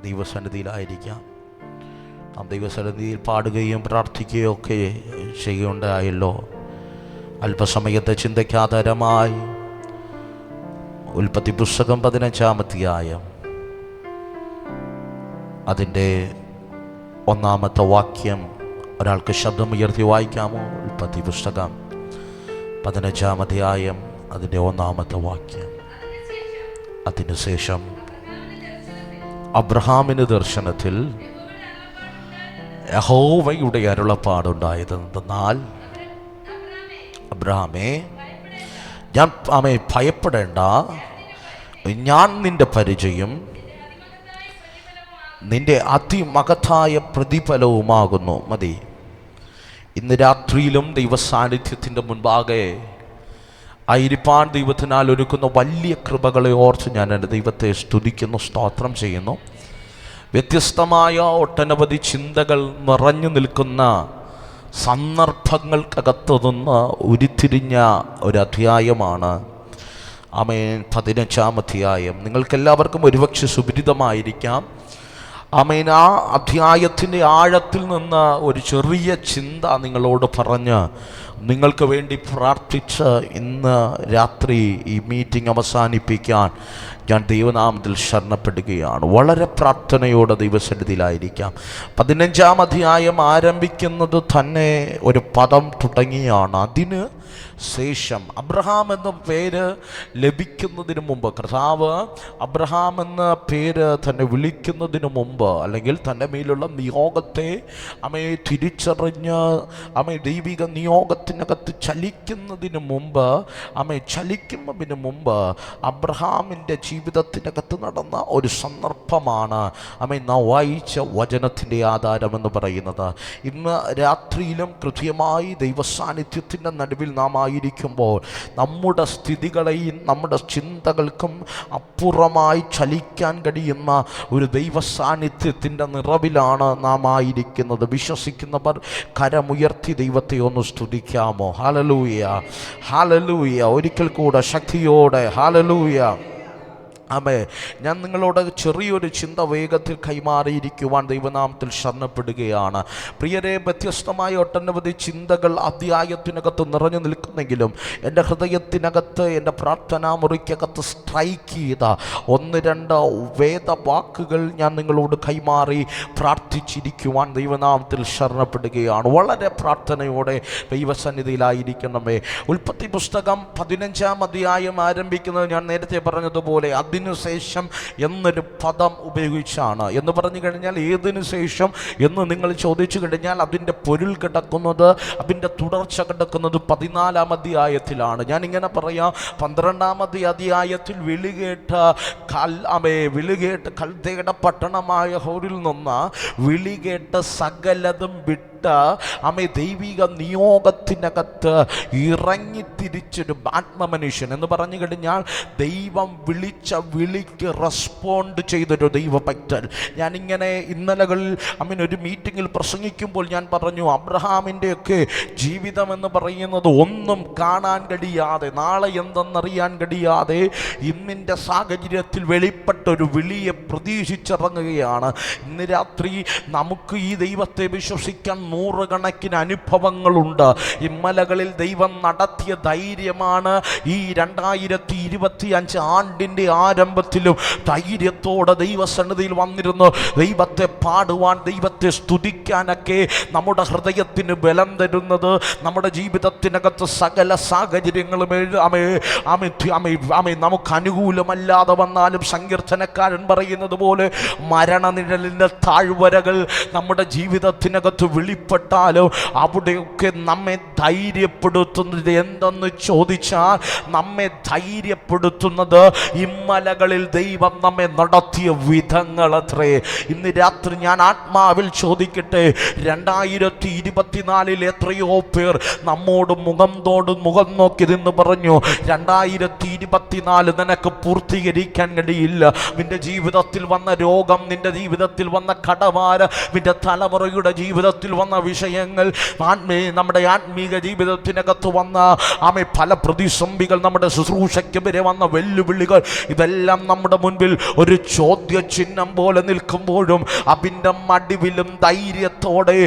ദൈവസന്നിധിയിലായിരിക്കാം. നാം ദൈവസന്നിധിയിൽ പാടുകയും പ്രാർത്ഥിക്കുകയും ഒക്കെ ചെയ്യുകയുണ്ടായല്ലോ. അല്പസമയത്തെ ചിന്തയ്ക്കാധാരമായി ഉൽപ്പത്തി പുസ്തകം 15-ാം അധ്യായം അതിൻ്റെ 1-ാമത്തെ വാക്യം ഒരാൾക്ക് ശബ്ദമുയർത്തി വായിക്കാമോ? ഉൽപ്പത്തി പുസ്തകം 15-ാം അധ്യായം അതിൻ്റെ 1-ാമത്തെ വാക്യം. അതിനുശേഷം അബ്രഹാമിന് ദർശനത്തിൽ യഹോവയുടെ അരുളപ്പാടുണ്ടായതെന്നാൽ, അബ്രഹാമേ, ഞാൻ ഭയപ്പെടേണ്ട, ഞാൻ നിന്റെ പരിചയം നിന്റെ അതിമഹത്തായ പ്രതിഫലവുമാകുന്നു. മതി. ഇന്ന് രാത്രിയിലും ദൈവസാന്നിധ്യത്തിൻ്റെ മുൻപാകെ ആയിരിക്കാൻ ദൈവത്തിനാൽ ഒരുക്കുന്ന വലിയ കൃപകളെ ഓർത്ത് ഞാൻ എൻ്റെ ദൈവത്തെ സ്തുതിക്കുന്നു, സ്തോത്രം ചെയ്യുന്നു. വ്യത്യസ്തമായ ഒട്ടനവധി ചിന്തകൾ നിറഞ്ഞു നിൽക്കുന്ന സന്ദർഭങ്ങൾക്കകത്തു നിന്ന് ഉരുത്തിരിഞ്ഞ ഒരു അധ്യായമാണ് ആമേൻ 15-ാം അധ്യായം. നിങ്ങൾക്കെല്ലാവർക്കും ഒരുപക്ഷെ സുപരിതമായിരിക്കാം. ആമേൻ, ആ അധ്യായത്തിൻ്റെ ആഴത്തിൽ നിന്ന് ഒരു ചെറിയ ചിന്ത നിങ്ങളോട് പറഞ്ഞ് നിങ്ങൾക്ക് വേണ്ടി പ്രാർത്ഥിച്ച് ഇന്ന് രാത്രി ഈ മീറ്റിംഗ് അവസാനിപ്പിക്കാൻ ഞാൻ ദൈവനാമത്തിൽ ശരണപ്പെടുകയാണ്. വളരെ പ്രാർത്ഥനയോടെ ദൈവസന്നിധിയിലായിരിക്കാം. 15-ാം അധ്യായം ആരംഭിക്കുന്നത് തന്നെ ഒരു പദം തുടങ്ങിയാണ്. അതിന് ശേഷം അബ്രഹാം എന്ന പേര് ലഭിക്കുന്നതിന് മുമ്പ്, കർത്താവ് അബ്രഹാം എന്ന പേര് തന്നെ വിളിക്കുന്നതിന് മുമ്പ്, അല്ലെങ്കിൽ തൻ്റെ മേലുള്ള നിയോഗത്തെ തിരിച്ചറിഞ്ഞ് ദൈവിക നിയോഗത്തിനകത്ത് ചലിക്കുന്നതിന് മുമ്പ്, ചലിക്കുന്നതിന് മുമ്പ് അബ്രഹാമിൻ്റെ ജീവിതത്തിനകത്ത് നടന്ന ഒരു സന്ദർഭമാണ് നാം വായിച്ച വചനത്തിൻ്റെ ആധാരമെന്ന് പറയുന്നത്. ഇന്ന് രാത്രിയിലും കൃത്യമായി ദൈവസാന്നിധ്യത്തിൻ്റെ നടുവിൽ നാം ആയിരിക്കുമ്പോൾ നമ്മുടെ സ്ഥിതികളെയും നമ്മുടെ ചിന്തകൾക്കും അപ്പുറമായി ചലിക്കാൻ കഴിയുന്ന ഒരു ദൈവ സാന്നിധ്യത്തിൻ്റെ നിറവിലാണ് നാം ആയിരിക്കുന്നത്. വിശ്വസിക്കുന്നവർ കരമുയർത്തി ദൈവത്തെ ഒന്ന് സ്തുതിക്കാമോ? Hallelujah, hallelujah. ഒരിക്കൽ കൂടെ ശക്തിയോടെ ഹല്ലേലൂയ. ആമേ, ഞാൻ നിങ്ങളോട് ചെറിയൊരു ചിന്ത വേഗത്തിൽ കൈമാറിയിരിക്കുവാൻ ദൈവനാമത്തിൽ ശരണപ്പെടുകയാണ്. പ്രിയരെ, വ്യത്യസ്തമായ ഒട്ടനവധി ചിന്തകൾ അധ്യായത്തിനകത്ത് നിറഞ്ഞു നിൽക്കുന്നെങ്കിലും എൻ്റെ ഹൃദയത്തിനകത്ത്, എൻ്റെ പ്രാർത്ഥനാ മുറിക്കകത്ത് സ്ട്രൈക്ക് ചെയ്ത 1-2 വേദവാക്കുകൾ ഞാൻ നിങ്ങളോട് കൈമാറി പ്രാർത്ഥിച്ചിരിക്കുവാൻ ദൈവനാമത്തിൽ ശരണപ്പെടുകയാണ്. വളരെ പ്രാർത്ഥനയോടെ ദൈവസന്നിധിയിലായിരിക്കണമേ. ഉൽപ്പത്തി പുസ്തകം 15-ാം അധ്യായം ആരംഭിക്കുന്നത് ഞാൻ നേരത്തെ പറഞ്ഞതുപോലെ അതിനുശേഷം എന്നൊരു പദം ഉപയോഗിച്ചാണ്. എന്ന് പറഞ്ഞു കഴിഞ്ഞാൽ ഏതിനു ശേഷം എന്ന് നിങ്ങൾ ചോദിച്ചു കഴിഞ്ഞാൽ അതിൻ്റെ പൊരുൾ കിടക്കുന്നത്, അതിൻ്റെ തുടർച്ച കിടക്കുന്നത് 14-ാം അധ്യായത്തിലാണ്. ഞാനിങ്ങനെ പറയാം, 12-ാമത്തെ അധ്യായത്തിൽ വിളികേട്ട് കൽദയുടെ പട്ടണമായ ഹോരിൽ നിന്ന് വിളികേട്ട് സകലതും വിട്ട് ദൈവിക നിയോഗത്തിനകത്ത് ഇറങ്ങിത്തിരിച്ചൊരു ആത്മമനുഷ്യൻ എന്ന് പറഞ്ഞു കഴിഞ്ഞാൽ ദൈവം വിളിച്ച വിളിക്ക് റെസ്പോണ്ട് ചെയ്തൊരു ദൈവഭക്തൻ. ഞാനിങ്ങനെ ഇന്നലകളിൽ ഒരു മീറ്റിങ്ങിൽ പ്രസംഗിക്കുമ്പോൾ ഞാൻ പറഞ്ഞു, അബ്രഹാമിൻ്റെയൊക്കെ ജീവിതം എന്ന് പറയുന്നത് ഒന്നും കാണാൻ കഴിയാതെ, നാളെ എന്തെന്നറിയാൻ കഴിയാതെ ഇന്നിൻ്റെ സാഹചര്യത്തിൽ വെളിപ്പെട്ടൊരു വിളിയെ പ്രതീക്ഷിച്ചിറങ്ങുകയാണ്. ഇന്ന് രാത്രി നമുക്ക് ഈ ദൈവത്തെ വിശ്വസിക്കാൻ 100 കണക്കിന് അനുഭവങ്ങളുണ്ട്. ഈ മലകളിൽ ദൈവം നടത്തിയ ധൈര്യമാണ് ഈ 2025 ആണ്ടിൻ്റെ ആരംഭത്തിലും ധൈര്യത്തോടെ ദൈവസന്നിധിയിൽ വന്നിരുന്നു ദൈവത്തെ പാടുവാൻ, ദൈവത്തെ സ്തുതിക്കാനൊക്കെ നമ്മുടെ ഹൃദയത്തിന് ബലം തരുന്നത്. നമ്മുടെ ജീവിതത്തിനകത്ത് സകല സാഹചര്യങ്ങളും നമുക്ക് അനുകൂലമല്ലാതെ വന്നാലും സങ്കീർത്തനക്കാരൻ പറയുന്നത് പോലെ മരണനിഴലിൻ്റെ താഴ്വരകൾ നമ്മുടെ ജീവിതത്തിനകത്ത് വെളിപ്പെട്ടാലോ അവിടെയൊക്കെ നമ്മെ ധൈര്യപ്പെടുത്തുന്നത് എന്തെന്ന് ചോദിച്ചാൽ, നമ്മെ ധൈര്യപ്പെടുത്തുന്നത് ഇമ്മലകളിൽ ദൈവം നമ്മെ നടത്തിയ വിധങ്ങളത്രേ. ഇന്ന് രാത്രി ഞാൻ ആത്മാവിൽ ചോദിക്കട്ടെ, 2024 എത്രയോ പേർ നമ്മോട് മുഖം നോക്കി നിന്ന് പറഞ്ഞു, 2024 നിനക്ക് പൂർത്തീകരിക്കാൻ കഴിയില്ല. നിന്റെ ജീവിതത്തിൽ വന്ന രോഗം, നിന്റെ ജീവിതത്തിൽ വന്ന കടഭാരം, നിന്റെ തലമുറയുടെ ജീവിതത്തിൽ വന്ന വിഷയങ്ങൾ, നമ്മുടെ ആത്മീക ജീവിതത്തിനകത്ത് വന്ന പല പ്രതിസന്ധികൾ, നമ്മുടെ ശുശ്രൂഷയ്ക്ക് വരെ വന്ന വെല്ലുവിളികൾ, ഇതെല്ലാം നമ്മുടെ മുൻപിൽ ഒരു ചോദ്യചിഹ്നം പോലെ നിൽക്കുമ്പോഴും അതിൻ്റെ മടിവിലും ധൈര്യത്തോടെ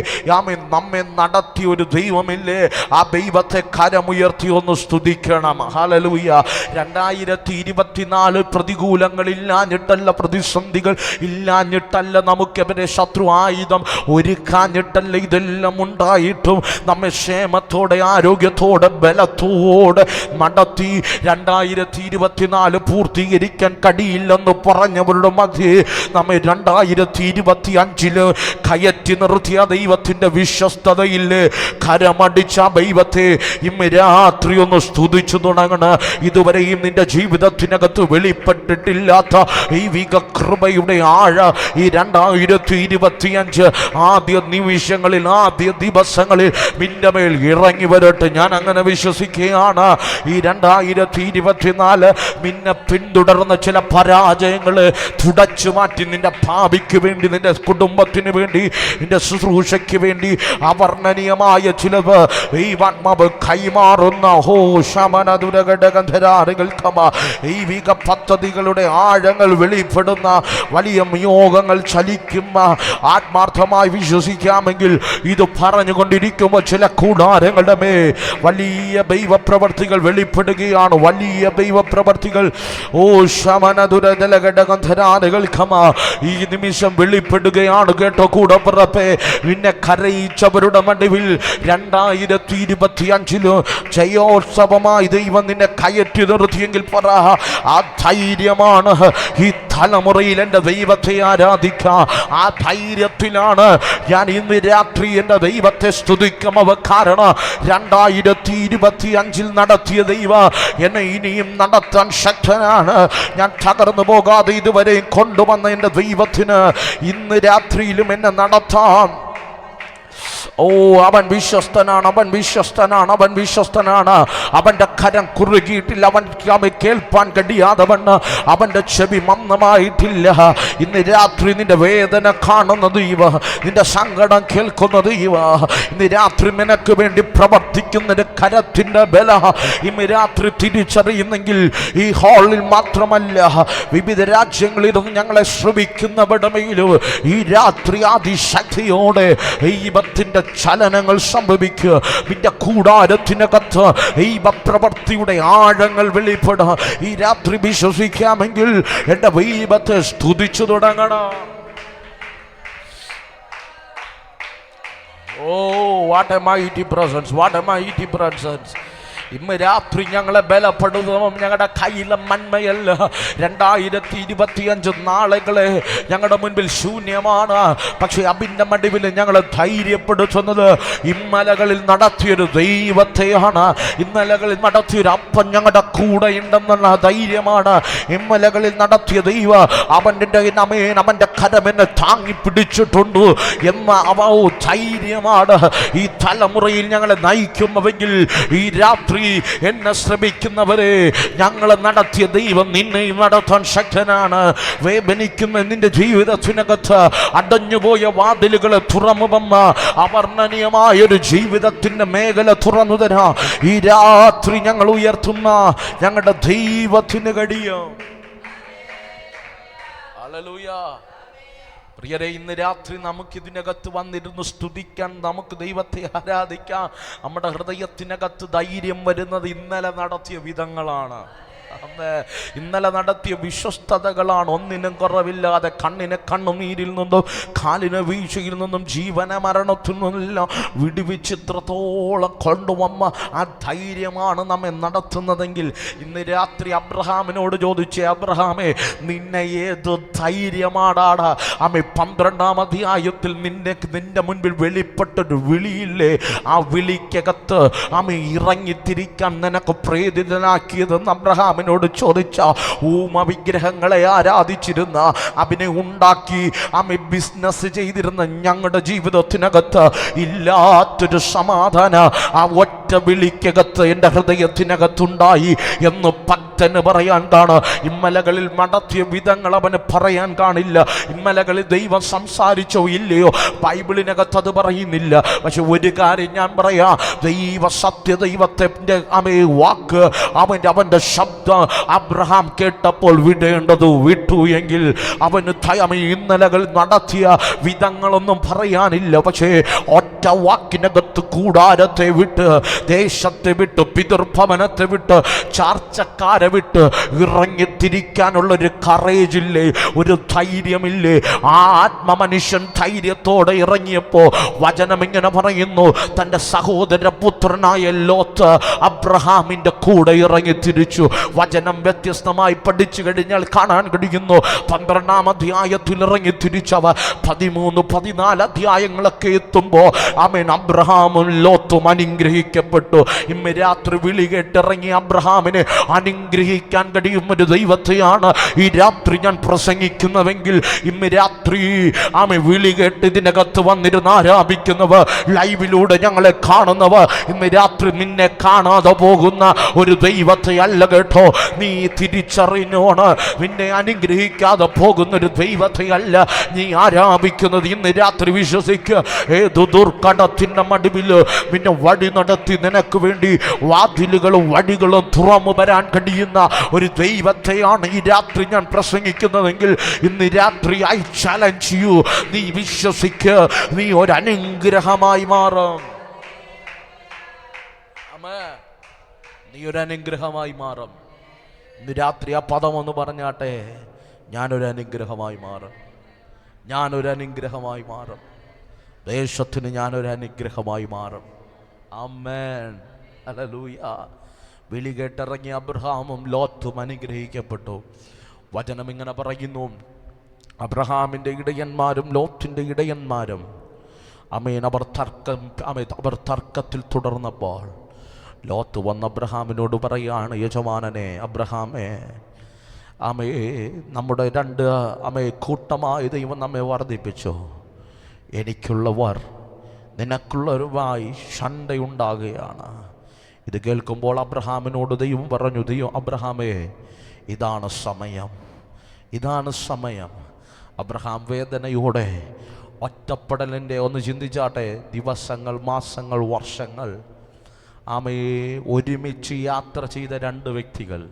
നമ്മെ നടത്തിയ ഒരു ദൈവമില്ലേ? ആ ദൈവത്തെ കരമുയർത്തി ഒന്ന് സ്തുതിക്കണം. ഹല്ലേലൂയ. 2024 പ്രതികൂലങ്ങളില്ലാഞ്ഞിട്ടല്ല, പ്രതിസന്ധികൾ ഇല്ലാഞ്ഞിട്ടല്ല, നമുക്കെതിരെ ശത്രു ആയുധം ഒരുക്കാഞ്ഞിട്ടല്ല, ഇതെല്ലാം ഉണ്ടായിട്ടും നമ്മെ ക്ഷേമത്തോടെ, ആരോഗ്യത്തോടെ, ബലത്തോടെ നടത്തി 2024 പൂർത്തീകരിക്കാൻ കഴിയില്ലെന്ന് പറഞ്ഞവരുടെ മധ്യേ നമ്മെ 2025 കയറ്റി നിർത്തിയ ദൈവത്തിൻ്റെ വിശ്വസ്തതയില്ലേ? കരമടിച്ച ദൈവത്തെ ഇന്ന് രാത്രി ഒന്ന് സ്തുതിച്ചു തുടങ്ങണം. ഇതുവരെയും നിന്റെ ജീവിതത്തിനകത്ത് വെളിപ്പെട്ടിട്ടില്ലാത്ത ദൈവിക കൃപയുടെ ആഴ ഈ 2025 ആദ്യ നിമിഷങ്ങളിൽ, ആദ്യ ദിവസങ്ങളിൽ നിന്റെ മേൽ ഇറങ്ങി വരട്ടെ. ഞാൻ അങ്ങനെ വിശ്വസിക്കുകയാണ്. ഈ 2024 നിന്നെ പിന്തുടർന്ന ചില പരാജയങ്ങൾ തുടച്ചു മാറ്റി നിന്റെ ഭാവിക്ക് വേണ്ടി, നിന്റെ കുടുംബത്തിന് വേണ്ടി, നിന്റെ ശുശ്രൂഷയ്ക്ക് വേണ്ടി അവർണ്ണനീയമായ ചിലവ് ദൈവാത്മാവ് കൈമാറുന്ന ദൈവിക പദ്ധതികളുടെ ആഴങ്ങൾ വെളിപ്പെടുന്ന വലിയ നിയോഗങ്ങൾ ചലിക്കുന്ന, ആത്മാർത്ഥമായി വിശ്വസിക്കാമെങ്കിൽ ഇത് പറഞ്ഞുകൊണ്ടിരിക്കുമ്പോൾ ചില കൂടാരങ്ങളുടെ മേ വലിയ ദൈവപ്രവർത്തികൾ വെളിപ്പെടുകയാണ്. വലിയ ദൈവപ്രവർത്തികൾ ഈ നിമിഷം വെളിപ്പെടുകയാണ്. കേട്ടോ കൂടപ്പിറപ്പേ, നിന്നെ കരയിച്ചവരുടെ നടുവിൽ 2025 ജയോത്സവമായി ദൈവം നിന്നെ കയറ്റി നിർത്തിയെങ്കിൽ പറ, ആ ധൈര്യമാണ് ഈ തലമുറയിൽ എൻ്റെ ദൈവത്തെ ആരാധിക്കാം. ആ ധൈര്യത്തിലാണ് ഞാൻ ഇന്ന് രാത്രി എൻ്റെ ദൈവത്തെ സ്തുതിക്കുന്നത്. കാരണം 2025 നടത്തിയ ദൈവ എന്നെ ഇനിയും നടത്താൻ ശക്തനാണ്. ഞാൻ തകർന്നു പോകാതെ ഇതുവരെയും കൊണ്ടുവന്ന എൻ്റെ ദൈവത്തിന് ഇന്ന് രാത്രിയിലും എന്നെ നടത്താം. അവൻ വിശ്വസ്തനാണ്, അവൻ വിശ്വസ്തനാണ്, അവൻ വിശ്വസ്തനാണ്. അവൻ്റെ കരം കുറുകിയിട്ടില്ല, അവൻ കേൾപ്പാൻ കഴിയാതവണ്ണ് അവൻ്റെ ചെവി മന്ദമായിട്ടില്ല. ഇന്ന് രാത്രി നിന്റെ വേദന കാണുന്ന ദൈവ, നിന്റെ സങ്കടം കേൾക്കുന്ന ദൈവ, ഇന്ന് രാത്രി നിനക്ക് വേണ്ടി പ്രവർത്തിക്കുന്ന കരത്തിൻ്റെ ബല ഇന്ന് രാത്രി തിരിച്ചറിയുന്നെങ്കിൽ ഈ ഹാളിൽ മാത്രമല്ല, വിവിധ രാജ്യങ്ങളിലും ഞങ്ങളെ ശ്രമിക്കുന്നവരുടെ മേലും ഈ രാത്രി അതിശക്തിയോടെ ദൈവത്തിൻ്റെ ചലനങ്ങൾ സംഭവിക്കുക. നിന്റെ കൂടാരത്തിനകത്ത് ദൈവപ്രവൃത്തിയുടെ ആഴങ്ങൾ വെളിപ്പെടുക. ഈ രാത്രി വിശ്വസിക്കാമെങ്കിൽ എൻ്റെ ദൈവത്തെ സ്തുതിച്ചു തുടങ്ങണം. What a mighty presence, what a mighty presence. ഇന്ന് രാത്രി ഞങ്ങളെ ബലപ്പെടുന്നതും ഞങ്ങളുടെ കയ്യിലെ നന്മയല്ല. 2025 നാളുകളെ ഞങ്ങളുടെ മുൻപിൽ ശൂന്യമാണ്. പക്ഷെ അതിൻ്റെ മടിവിൽ ഞങ്ങളെ ധൈര്യപ്പെടുത്തുന്നത് ഇന്നലകളിൽ നടത്തിയൊരു ദൈവത്തെയാണ്. ഇന്നലകളിൽ നടത്തിയൊരു അപ്പം ഞങ്ങളുടെ കൂടെ ഉണ്ടെന്നുള്ള ധൈര്യമാണ്. ഇന്നലകളിൽ നടത്തിയ ദൈവ അവൻ്റെ കരമെന്നെ താങ്ങി പിടിച്ചിട്ടുണ്ട് എന്ന ധൈര്യമാണ് ഈ തലമുറയിൽ ഞങ്ങളെ നയിക്കുന്നുവെങ്കിൽ ഈ രാത്രി എന്നെ ശ്രമിക്കുന്നവരെ ഞങ്ങളെ നടത്തിയ ദൈവം നിന്നെയും നടത്താൻ ശക്തനാണ്. വേദനിക്കുന്ന നിന്റെ ജീവിതത്തിനകത്ത് അടഞ്ഞുപോയ വാതിലുകളെ തുറന്നുവന്ന അവർണ്ണനീയമായൊരു ജീവിതത്തിന്റെ മേഖല തുറന്നു തരാ ഈ രാത്രി ഞങ്ങൾ ഉയർത്തുന്ന ഞങ്ങളുടെ ദൈവത്തിന് കഴിയും. ഹല്ലേലൂയ. പ്രിയരെ, ഇന്ന് രാത്രി നമുക്കിതിനകത്ത് വന്നിരുന്ന് സ്തുതിക്കാൻ, നമുക്ക് ദൈവത്തെ ആരാധിക്കാം. നമ്മുടെ ഹൃദയത്തിനകത്ത് ധൈര്യം വരുന്നത് ഇന്നലെ നടത്തിയ വിധങ്ങളാണ്. ഇന്നലെ നടത്തിയ വിശ്വസ്തതകളാണ്. ഒന്നിനും കുറവില്ലാതെ കണ്ണിനെ കണ്ണുനീരിൽ നിന്നും കാലിനെ വീഴ്ചയിൽ നിന്നും ജീവന മരണത്തിൽ നിന്നെല്ലാം വിടുവിച്ചിത്രത്തോളം കൊണ്ടുവന്ന ആ ധൈര്യമാണ് നമ്മെ നടത്തുന്നതെങ്കിൽ ഇന്ന് രാത്രി അബ്രഹാമിനോട് ചോദിച്ചേ, അബ്രഹാമേ നിന്നെ ഏത് ധൈര്യമാടാടാ? അമ്മ 12-ാം അധ്യായത്തിൽ നിന്റെ മുൻപിൽ വെളിപ്പെട്ടൊരു വിളിയില്ലേ? ആ വിളിക്കകത്ത് അമ്മ ഇറങ്ങിത്തിരിക്കാൻ നിനക്ക് പ്രേരിതനാക്കിയതെന്ന് അബ്രഹാമിനോട് ചോദിച്ച വിഗ്രഹങ്ങളെ ആരാധിച്ചിരുന്ന, അതിനെ ഉണ്ടാക്കി ബിസിനസ് ചെയ്തിരുന്ന ഞങ്ങളുടെ ജീവിതത്തിനകത്ത് ഇല്ലാത്തൊരു സമാധാന ആ ഒറ്റ ഒറ്റ വിളിക്കകത്ത് എൻ്റെ ഹൃദയത്തിനകത്തുണ്ടായി എന്ന് ഭക്തന് പറയാൻ കാണാം. ഇമ്മലകളിൽ നടത്തിയ വിധങ്ങൾ അവന് പറയാൻ കാണില്ല. ഇമ്മലകളിൽ ദൈവം സംസാരിച്ചോ ഇല്ലയോ ബൈബിളിനകത്ത് അത് പറയുന്നില്ല. പക്ഷെ ഒരു കാര്യം ഞാൻ പറയാം, ദൈവത്തിന്റെ വാക്ക് അവന്റെ ശബ്ദം അബ്രഹാം കേട്ടപ്പോൾ വിടേണ്ടത് വിട്ടു എങ്കിൽ അവന് ഇന്നലകൾ നടത്തിയ വിധങ്ങളൊന്നും പറയാനില്ല. പക്ഷേ ഒറ്റ വാക്കിനകത്ത് കൂടാരത്തെ വിട്ട്, ദേശത്തെ വിട്ട്, പിതൃഭവനത്തെ വിട്ട്, ചാർച്ചക്കാരെ വിട്ട് ഇറങ്ങിത്തിരിക്കാനുള്ളൊരു കറേജില്ലേ, ഒരു ധൈര്യമില്ലേ? ആ ആത്മമനുഷ്യൻ ധൈര്യത്തോടെ ഇറങ്ങിയപ്പോ വചനം ഇങ്ങനെ പറയുന്നു, തൻ്റെ സഹോദരപുത്രനായ ലോത്ത് അബ്രഹാമിന്റെ കൂടെ ഇറങ്ങി തിരിച്ചു. വചനം വ്യത്യസ്തമായി പഠിച്ചു കഴിഞ്ഞാൽ കാണാൻ കഴിയുന്നു, 12-ാം അധ്യായത്തിൽ ഇറങ്ങി തിരിച്ചവ 13-14 അധ്യായങ്ങളൊക്കെ എത്തുമ്പോ ആമേൻ അബ്രഹാമും ലോത്തും അനുഗ്രഹിക്കപ്പെട്ടു. ഇന്ന് രാത്രി വിളി കേട്ടിറങ്ങി അബ്രഹാമിനെ അനുഗ്രഹിക്കാൻ കഴിയും ഒരു ദൈവത്തെയാണ് ഈ രാത്രി ഞാൻ പ്രസംഗിക്കുന്നതെങ്കിൽ, ഇന്ന് രാത്രി ആമേ വിളി കേട്ട് ഇതിനകത്ത് വന്നിരുന്ന് ആരാധിക്കുന്നവർ, ലൈവിലൂടെ ഞങ്ങളെ കാണുന്നവർ, ഇന്ന് രാത്രി നിന്നെ കാണാതെ പോകുന്ന ഒരു ദൈവത്തെ അല്ല കേട്ടോ നീ തിരിച്ചറിഞ്ഞോണ്. നിന്നെ അനുഗ്രഹിക്കാതെ പോകുന്നൊരു ദൈവത്തെ അല്ല നീ ആരാധിക്കുന്നത്. ഇന്ന് രാത്രി വിശ്വസിക്കുക, ഏതു ദുർഘടത്തിന്റെ മടിവിൽ നിന്നെ വഴി നടത്തി നിനക്ക് വേണ്ടി വാതിലുകളും വഴികളും തുറന്നു വരാൻ കഴിയുന്ന ഒരു ദൈവത്തെയാണ് ഈ രാത്രി ഞാൻ പ്രസംഗിക്കുന്നതെങ്കിൽ, ഇന്ന് രാത്രി ഐ ചാലഞ്ച് യു, നീ വിശ്വസിക്കുക, നീ ഒരു അനുഗ്രഹമായി മാറും. നീ ഒരു അനുഗ്രഹമായി മാറും. ഇന്ന് രാത്രി ആ പദം ഒന്ന് പറഞ്ഞാട്ടെ, ഞാനൊരു അനുഗ്രഹമായി മാറും, ഞാനൊരു അനുഗ്രഹമായി മാറും, ദേശത്തിന് ഞാനൊരു അനുഗ്രഹമായി മാറും. ആമേൻ, ഹല്ലേലൂയ. വിളി കേട്ടിറങ്ങിയ അബ്രഹാമും ലോത്തും അനുഗ്രഹിക്കപ്പെട്ടു. വചനം ഇങ്ങനെ പറയുന്നു, അബ്രഹാമിൻ്റെ ഇടയന്മാരും ലോത്തിൻ്റെ ഇടയന്മാരും ആമേൻ അവർ തർക്കത്തിൽ തുടർന്നപ്പോൾ ലോത്ത് വന്ന് അബ്രഹാമിനോട് പറയാണ്, യജമാനനെ അബ്രഹാമേ, ആമേ നമ്മുടെ കൂട്ടമായ ദൈവം നമ്മെ വർദ്ധിപ്പിച്ചു, എനിക്കുള്ളവർ നിനക്കുള്ളവരുമായി ശണ്ടയുണ്ടാകുകയാണ്. ഇത് കേൾക്കുമ്പോൾ അബ്രഹാമിനോട് ദൈവം പറഞ്ഞു, അബ്രഹാമേ ഇതാണ് സമയം, ഇതാണ് സമയം. അബ്രഹാം വേദനയോടെ ഒറ്റപ്പെടലിൻ്റെ ഒന്ന് ചിന്തിച്ചാട്ടെ, ദിവസങ്ങൾ, മാസങ്ങൾ, വർഷങ്ങൾ ഒരുമിച്ച് യാത്ര ചെയ്ത രണ്ട് വ്യക്തികൾ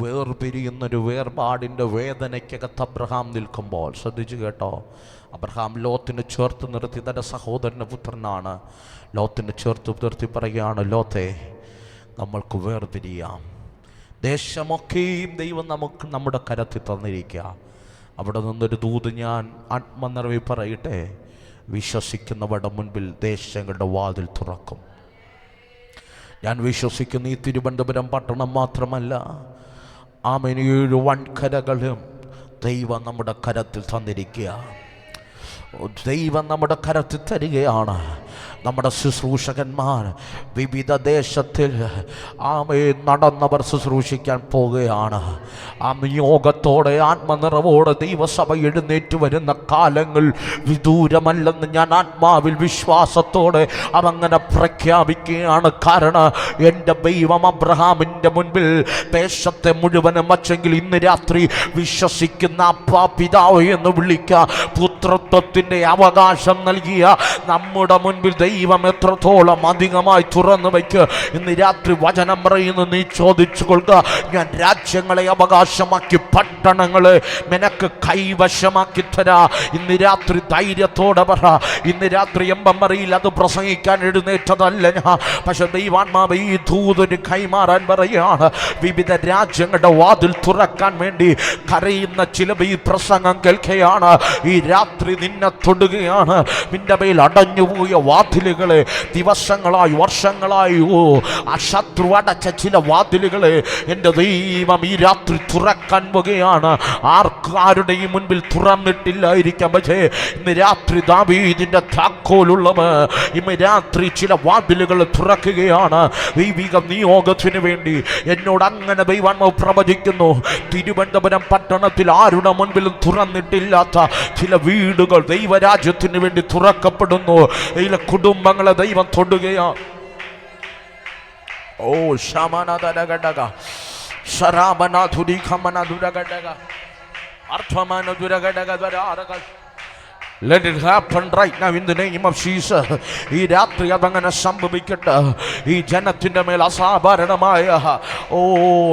വേർപിരിയുന്നൊരു വേർപാടിൻ്റെ വേദനയ്ക്കകത്ത് അബ്രഹാം നിൽക്കുമ്പോൾ ശ്രദ്ധിച്ചു കേട്ടോ, അബ്രഹാം ലോത്തിനെ ചേർത്ത് നിർത്തി, തൻ്റെ സഹോദരൻ്റെ പുത്രനാണ്, ലോത്തിനെ ചേർത്ത് നിർത്തി പറയുകയാണ്, ലോത്തെ നമ്മൾക്ക് വേർപിരിയാം, ദേശമൊക്കെയും ദൈവം നമുക്ക് നമ്മുടെ കരത്തിൽ തന്നിരിക്കുക. അവിടെ നിന്നൊരു ദൂത് ഞാൻ ആത്മനിറവിൽ പറയട്ടെ, വിശ്വസിക്കുന്നവരുടെ മുൻപിൽ ദേശങ്ങളുടെ വാതിൽ തുറക്കും. ഞാൻ വിശ്വസിക്കുന്ന ഈ തിരുവനന്തപുരം പട്ടണം മാത്രമല്ല, ആമേൻ 7 വൻകരകളും ദൈവം നമ്മുടെ കരത്തിൽ തന്നിരിക്കുക. ദൈവം നമ്മുടെ കരത്തിൽ തരികയാണ്. നമ്മുടെ ശുശ്രൂഷകന്മാർ വിവിധ ദേശത്തിൽ നടന്നവർ ശുശ്രൂഷിക്കാൻ പോകുകയാണ്. ആ നിയോഗത്തോടെ ആത്മനിറവോടെ ദൈവസഭ എഴുന്നേറ്റ് വരുന്ന കാലങ്ങൾ വിദൂരമല്ലെന്ന് ഞാൻ ആത്മാവിൽ വിശ്വാസത്തോടെ അവങ്ങനെ പ്രഖ്യാപിക്കുകയാണ്. കാരണം എൻ്റെ ദൈവം അബ്രഹാമിൻ്റെ മുൻപിൽ ദേശത്തെ മുഴുവനും വച്ചെങ്കിൽ ഇന്ന് രാത്രി വിശ്വസിക്കുന്ന അപ്പാ പിതാവ് എന്ന് വിളിക്കുക, പുത്രത്വത്തിൻ്റെ അവകാശം നൽകിയ നമ്മുടെ മുൻപിൽ ദൈവം എത്രത്തോളം അധികമായി തുറന്നു വയ്ക്കുക. ഇന്ന് രാത്രി വചനം പറയുന്നു, നീ ചോദിച്ചു കൊള്ളുക, ഞാൻ രാജ്യങ്ങളെ അവകാശമാക്കി പട്ടണങ്ങളെ നിനക്ക് കൈവശമാക്കി തരാ. ഇന്ന് രാത്രി ധൈര്യത്തോടെ പറ. ഇന്ന് രാത്രി എമ്പറിയിൽ അത് പ്രസംഗിക്കാൻ എഴുന്നേറ്റതല്ല ഞാൻ, പക്ഷെ ദൈവാത്മാവ് ഈ ദൂതന് കൈമാറാൻ പറയുകയാണ്. വിവിധ രാജ്യങ്ങളുടെ വാതിൽ തുറക്കാൻ വേണ്ടി കരയുന്ന ചില ഈ പ്രസംഗം കേൾക്കുകയാണ്. ഈ രാത്രി നിന്നെ തൊടുകയാണ്. നിന്റെ മേൽ അടഞ്ഞുപോയ വാതിലുകളെ ദിവസങ്ങളായി വർഷങ്ങളായി ആ ശത്രു അടച്ച ചില വാതിലുകളെ എൻ്റെ ദൈവം ഈ രാത്രി തുറക്കാൻ പോകുകയാണ്. ആരുടെയും മുൻപിൽ തുറന്നിട്ടില്ലായിരിക്കാം, പക്ഷേ ഇന്ന് രാത്രി ദാവീദിന്റെ താക്കോലുള്ളവ ഇന്ന് രാത്രി ചില വാതിലുകൾ തുറക്കുകയാണ്. ദൈവിക നിയോഗത്തിന് വേണ്ടി എന്നോട് അങ്ങനെ ദൈവാത്മാവ് പ്രവചിക്കുന്നു. തിരുവനന്തപുരം പട്ടണത്തിൽ ആരുടെ മുൻപിലും തുറന്നിട്ടില്ലാത്ത ചില വീടുകൾ ദൈവരാജ്യത്തിന് വേണ്ടി തുറക്കപ്പെടുന്നു. കുടുംബങ്ങളെ ദൈവം തൊടുകയാണ്. ഓ ശമനദരഘടക ശരാമനാധുരിഖമനദുരഘടക അർത്ഥമനദുരഘടകധരാരക. Let it happen right now in the name of Jesus. ഈ രാത്രി അതങ്ങനെ സംഭവിക്കട്ടെ. ഈ ജനത്തിൻ്റെ മേൽ അസാധാരണമായ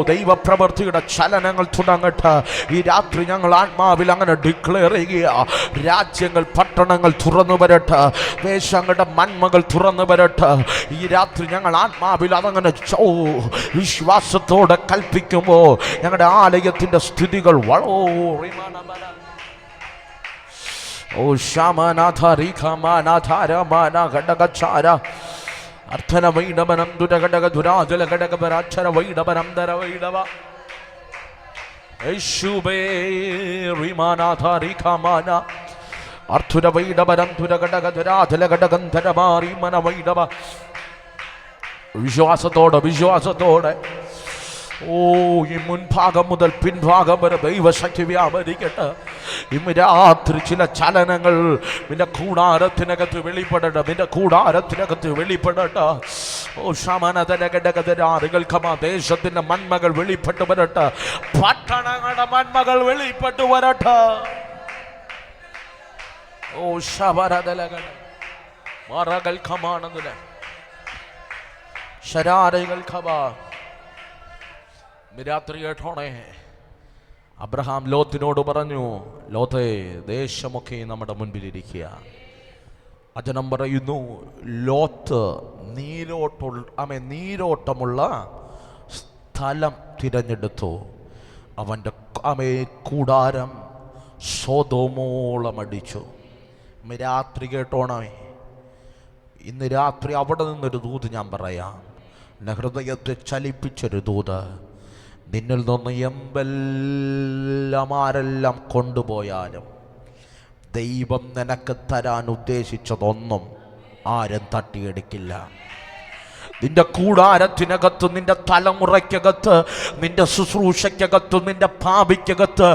ദൈവപ്രവൃത്തിയുടെ ചലനങ്ങൾ തുടങ്ങട്ടെ. ഈ രാത്രി ഞങ്ങൾ ആത്മാവിൽ അങ്ങനെ ഡിക്ലെയർ ചെയ്യുക. രാജ്യങ്ങൾ പട്ടണങ്ങൾ തുറന്നു വരട്ടെ. ദേശങ്ങളുടെ നന്മകൾ തുറന്നു വരട്ടെ. ഈ രാത്രി ഞങ്ങൾ ആത്മാവിൽ അതങ്ങനെ വിശ്വാസത്തോടെ കൽപ്പിക്കുമ്പോൾ ഞങ്ങളുടെ ആലയത്തിൻ്റെ സ്ഥിതികൾ ഓ ശമനാഥരിഖമാനാധാരമാന ഘടകച്ചാര അർത്ഥന വൈഡവനം ദുരഘടക ദുരാജല ഘടകപരാക്ഷര വൈഡവനം ദര വൈഡവ യേശുവേ റിമാനാഥരിഖമാന അർത്ഥുര വൈഡവനം ദുരഘടക ദുരാജല ഘടകന്ധരമാരി മന വൈഡവ. വിശ്വാസത്തോടെ ഈ മുൻഭാഗം മുതൽ പിൻഭാഗം വരെ ദൈവശക്തി വ്യാപരിക്കട്ടെ. ഇന്ന് രാത്രി ചില ചലനങ്ങൾ നിന്റെ കൂടാരത്തിനകത്ത് വെളിപ്പെടട്ടെ. നിന്റെ കൂടാരത്തിനകത്ത് വെളിപ്പെടട്ടെ. ഓ ശമനതരകടകരാറുകൾക്കമാ ദേശത്തിന്റെ നന്മകൾ വെളിപ്പെട്ടു വരട്ടെ. പട്ടണങ്ങളുടെ നന്മകൾ വെളിപ്പെട്ടു വരട്ടെ. ഓ ശബരതലകൾ മറകൾക്കമാണെന്നില്ല ശരാരകൾക്കമാ. രാത്രി കേട്ടോണേ, അബ്രഹാം ലോത്തിനോട് പറഞ്ഞു, ലോത്തേ, ദേശമൊക്കെ നമ്മുടെ മുൻപിലിരിക്കുക. വചനം പറയുന്നു, ലോത്ത് നീരോട്ടമുള്ള സ്ഥലം തിരഞ്ഞെടുത്തു. അവൻ്റെ കൂടാരം സൊദോമോളം അടിച്ചു. ഇന്ന് രാത്രി കേട്ടോണേ, ഇന്ന് രാത്രി അവിടെ നിന്നൊരു ദൂത് ഞാൻ പറയാം. എൻ്റെ ഹൃദയത്തെ ചലിപ്പിച്ചൊരു ദൂത്. നിന്നിൽ നിന്ന് ആരെല്ലാം കൊണ്ടുപോയാലും ദൈവം നിനക്ക് തരാൻ ഉദ്ദേശിച്ചതൊന്നും ആരും തട്ടിയെടുക്കില്ല. നിന്റെ കൂടാരത്തിനകത്ത്, നിന്റെ തലമുറയ്ക്കകത്ത്, നിന്റെ ശുശ്രൂഷയ്ക്കകത്ത്, നിന്റെ ഭാവിക്കകത്ത്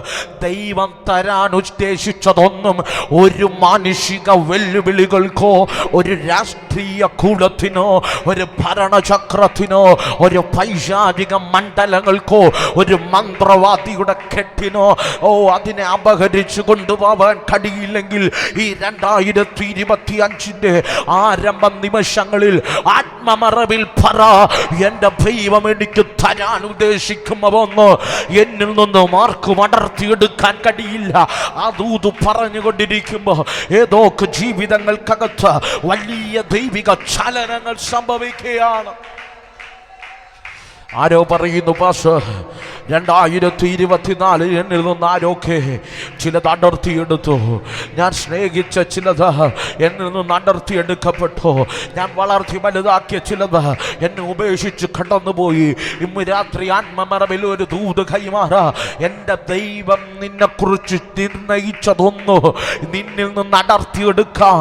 ദൈവം തരാൻ ഉദ്ദേശിച്ചതൊന്നും ഒരു മാനുഷിക വെല്ലുവിളികൾക്കോ, ഒരു രാഷ്ട്രീയ കൂടത്തിനോ, ഒരു ഭരണചക്രത്തിനോ, ഒരു പൈശാചിക മണ്ഡലങ്ങൾക്കോ, ഒരു മന്ത്രവാദിയുടെ കെട്ടിനോ അതിനെ അപഹരിച്ചു കൊണ്ടുപോകാൻ കഴിയില്ലെങ്കിൽ ഈ 2025 ആരംഭ നിമിഷങ്ങളിൽ ആത്മമറ പറ, എന്റെ ദൈവം എനിക്ക് തരാൻ ഉദ്ദേശിക്കുമോന്ന് എന്നിൽ നിന്ന് ആർക്കും അടർത്തിയെടുക്കാൻ കഴിയില്ല. അതൂത് പറഞ്ഞുകൊണ്ടിരിക്കുമ്പോ ഏതോ ജീവിതങ്ങൾക്കകത്ത് വലിയ ദൈവിക ചലനങ്ങൾ സംഭവിക്കുകയാണ്. ആരോ പറയുന്നു, പാസ് 2024 എന്നിൽ നിന്ന് ആരൊക്കെ ചിലത് അടർത്തിയെടുത്തു. ഞാൻ സ്നേഹിച്ച ചിലത് എന്നിൽ നിന്ന് അടർത്തിയെടുക്കപ്പെട്ടു. ഞാൻ വളർത്തി വലുതാക്കിയ ചിലത് എന്നെ ഉപേക്ഷിച്ച് കടന്നുപോയി. ഇന്ന് രാത്രി ആത്മമറവിൽ ഒരു ദൂത് കൈമാറാ. എൻ്റെ ദൈവം നിന്നെക്കുറിച്ച് നിർണയിച്ചതൊന്നു നിന്നിൽ നിന്ന് അടർത്തിയെടുക്കാം